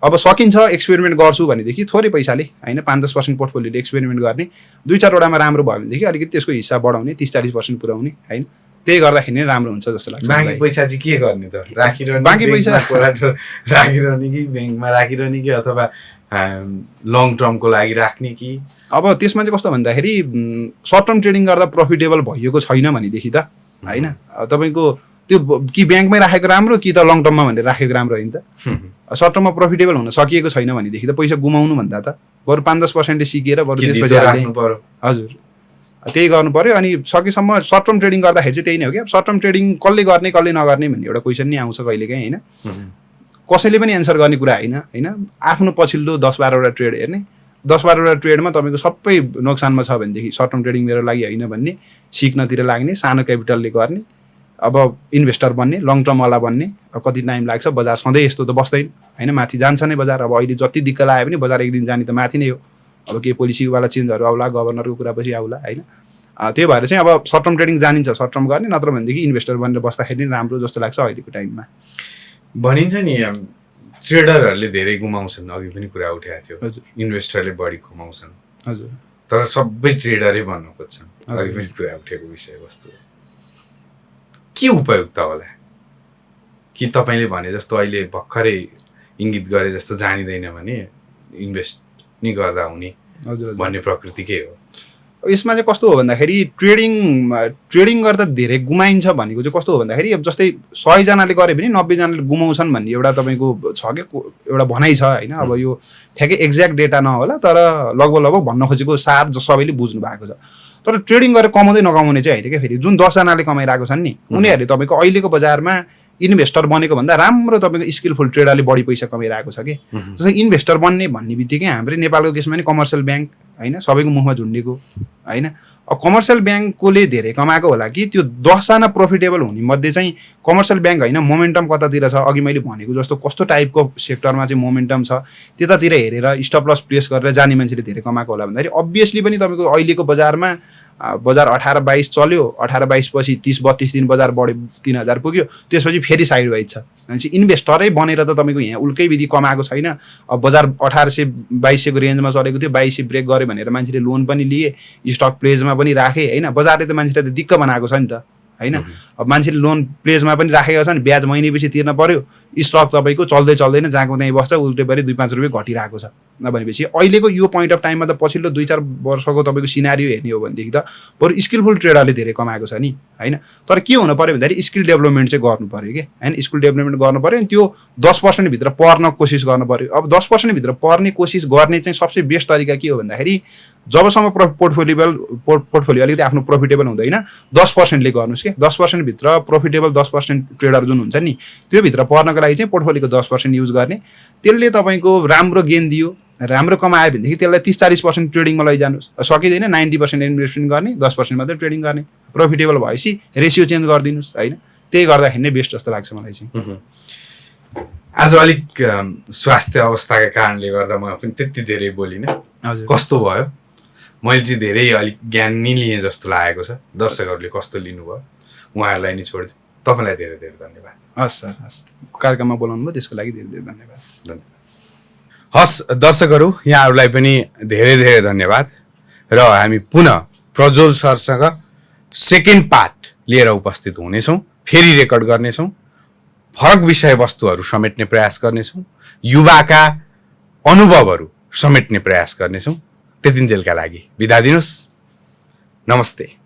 अब सकिन्छ एक्सपेरिमेन्ट गर्छु भनेदेखि थोरै पैसाले हैन 5-10% पोर्टफोलियोले एक्सपेरिमेन्ट गर्ने 2-4 वटामा राम्रो भयो भनेदेखि अलिकति त्यसको हिस्सा बढाउने 30-40% पुर्याउने हैन त्यही गर्दाखेरि नै राम्रो हुन्छ जस्तो लाग्छ बाँकी पैसा चाहिँ के गर्ने त राखिरहने बाँकी पैसा राखिरहने कि बैंकमा राखिरहने कि अथवा लङ टर्मको लागि राख्ने कि अब त्यसमा चाहिँ कस्तो भन्दाखेरि सर्ट टर्म ट्रेडिङ गर्दा प्रफिटेबल भइएको छैन भनेदेखि त हैन तपाईको त्यो कि बैंकमै राखेको राम्रो कि त लङ टर्ममा भनेर राखेको राम्रो हैन त सर्ट टर्ममा प्रफिटेबल हुन सकिएको छैन भनेदेखि त पैसा गुमाउनु भन्दा त बरु 5-10% सिकेर बरु त्यसपछि राख्नु पर्यो हजुर त्यही गर्नु पर्यो अनि सकेसम्म सर्ट टर्म ट्रेडिङ गर्दाखेरि चाहिँ त्यही नै हो कि सर्ट टर्म ट्रेडिङ कसले गर्ने कसले नगर्ने भन्ने एउटा क्वेशन नि आउँछ कहिलेकाहीँ हैन कसैले पनि एन्सर गर्ने कुरा हैन हैन आफ्नो पछिल्लो 10-12 वटा ट्रेड हेर्ने 10-12 वटा ट्रेडमा तपाईको सबै नोक्सानमा छ भनेदेखि सर्ट टर्म ट्रेडिङ मेरो लागि हैन भन्ने सिक्नतिर लाग्ने सानो क्यापिटलले गर्ने अब इन्भेस्टर बन्ने लङ टर्म वाला बन्ने अब कति टाइम लाग्छ बजार सधैँ यस्तो त बस्दैन हैन माथि जान्छ नै बजार अब अहिले जति दिक्क लाए पनि बजार एक दिन जाने त माथि नै हो अब के पोलिसी वाला चेन्जहरु आउला गभर्नरको कुरा पछि आउला हैन त्यही भएर चाहिँ अब सर्ट टर्म ट्रेडिङ जानिन्छ सर्ट टर्म गर्ने नत्र भनेदेखि इन्भेस्टर बनेर बस्दाखेरि नै राम्रो जस्तो लाग्छ अहिलेको टाइममा भनिन्छ नि ट्रेडरहरुले धेरै गुमाउँछन् अघि पनि कुरा उठाएको थियो हजुर इन्भेस्टरले बढी कमाउँछन् हजुर तर सबै ट्रेडरै बन्न खोज्छन् अघि पनि कुरा उठेको विषयवस्तु के उपयुक्त होला कि तपाईले भने जस्तो अहिले भर्खरै इंगित गरे जस्तो जानिदैन भने इन्भेस्ट नि गर्दा हुने भन्ने प्रकृति के हो यसमा चाहिँ कस्तो हो भन्दाखेरि ट्रेडिङ गर्दा धेरै गुमाइन्छ भनेको चाहिँ कस्तो हो भन्दाखेरि अब जस्तै 100 जनाले गरे भने 90 जनाले गुमाउँछन् भन्ने एउटा तपाईको छ के एउटा भनाइ छ हैन अब यो ठ्याक्कै एक्ज्याक्ट डेटा नहोला तर लगभग भन्न खोजेको सार सबैले बुझ्नु भएको छ तर ट्रेडिङ गरेर कमाउँदै नकमाउने चाहिँ हैन के फेरि जुन 10 जनाले कमाइरहेको छन् नि उनीहरुले तपाईको अहिलेको बजारमा इन्भेस्टर बनेको भन्दा राम्रो तपाईको स्किलफुल ट्रेडरले बढी पैसा कमाइरहेको छ के जस्तै इन्भेस्टर बन्ने भन्ने बित्तिकै हाम्रो नेपालको केसमा नि कमर्सियल बैंक हैन सबैको मुखमा झुन्डेको हैन अब कमर्सियल ब्याङ्ककोले धेरै कमाएको होला कि त्यो 10जना प्रोफिटेबल हुने मध्ये चाहिँ कमर्सियल ब्याङ्क होइन मोमेन्टम कतातिर छ, अघि मैले भनेको जस्तो कस्तो टाइपको सेक्टरमा चाहिँ मोमेन्टम छ त्यतातिर हेरेर स्टप लस प्लेस गरेर जाने मान्छेले धेरै कमाएको होला भन्दाखेरि अभियसली पनि तपाईँको अहिलेको बजारमा बजार 18-22 चल्यो, 18-22 पछि 30-32 दिन बजार बढ्यो, 3000 पुग्यो, त्यसपछि फेरि साइड वाइज छ भनेपछि इन्भेस्टरै बनेर त तपाईँको यहाँ उल्कै विधि कमाएको छैन। अब बजार 1800-2200 को रेन्जमा चलेको थियो, 2200 ब्रेक गर्यो भनेर मान्छेले लोन पनि लिए, स्टक प्लेजमा पनि राखे होइन, बजारले त मान्छेलाई त दिक्क बनाएको छ नि त होइन। अब मान्छेले लोन प्लेजमा पनि राखेका छन्, ब्याज महिनेपछि तिर्न पर्यो, स्टक तपाईँको चल्दै चल्दैन, जहाँको त्यहीँ बस्छ, उल्टे परि 2-5 रुपियाँ घटिरहेको छ। नभनेपछि अहिलेको यो पोइन्ट अफ टाइममा त पछिल्लो 2-4 वर्षको तपाईँको सिनारियो हेर्ने हो भनेदेखि त बरु स्किलफुल ट्रेडरले धेरै कमाएको छ नि होइन। तर के हुनु पऱ्यो भन्दाखेरि स्किल डेभलपमेन्ट चाहिँ गर्नु पऱ्यो कि होइन, स्किल डेभलपमेन्ट गर्नु पऱ्यो अनि त्यो 10% भित्र पर्न कोसिस गर्नु पऱ्यो। अब 10% भित्र पर्ने कोसिस गर्ने चाहिँ सबसे बेस्ट तरिका के हो भन्दाखेरि जबसम्म पोर्टफोलियो अलिकति आफ्नो प्रोफिटेबल हुँदैन 10%ले गर्नुहोस् कि 10% भित्र प्रोफिटेबल 10% ट्रेडर जुन हुन्छ नि त्यो भित्र पर्नको लागि चाहिँ पोर्टफोलियोको 10% युज गर्ने, त्यसले तपाईँको राम्रो गेन दियो, राम्रो कमायो भनेदेखि त्यसलाई 30-40% ट्रेडिङमा लैजानुहोस्, सकिँदैन 90% इन्भेस्टमेन्ट गर्ने 10% मात्रै ट्रेडिङ गर्ने, प्रोफिटेबल भएपछि रेसियो चेन्ज गरिदिनुहोस् होइन। त्यही गर्दाखेरि नै बेस्ट जस्तो लाग्छ मलाई चाहिँ। आज अलिक स्वास्थ्य अवस्थाका कारणले गर्दा म पनि त्यति धेरै बोलिनँ, हजुर कस्तो भयो मैले चाहिँ धेरै अलिक ज्ञान नि लिएँ जस्तो लागेको छ, दर्शकहरूले कस्तो लिनुभयो उहाँहरूलाई नि छोडिदिउँ। तपाईँलाई धेरै धेरै धन्यवाद। हस् सर, हस्, कार्यक्रममा बोलाउनु भयो त्यसको लागि धेरै धेरै धन्यवाद। हस् दर्शकहरू यहाँहरूलाई पनि धेरै धेरै धन्यवाद र हामी पुनः प्रज्वल सरसँग सेकेन्ड पार्ट लिएर उपस्थित हुनेछौँ, फेरि रेकर्ड गर्नेछौँ, फरक विषयवस्तुहरू समेट्ने प्रयास गर्नेछौँ, युवाका अनुभवहरू समेट्ने प्रयास गर्नेछौँ। त्यतिन्जेलका लागि बिदा दिनुहोस्, नमस्ते।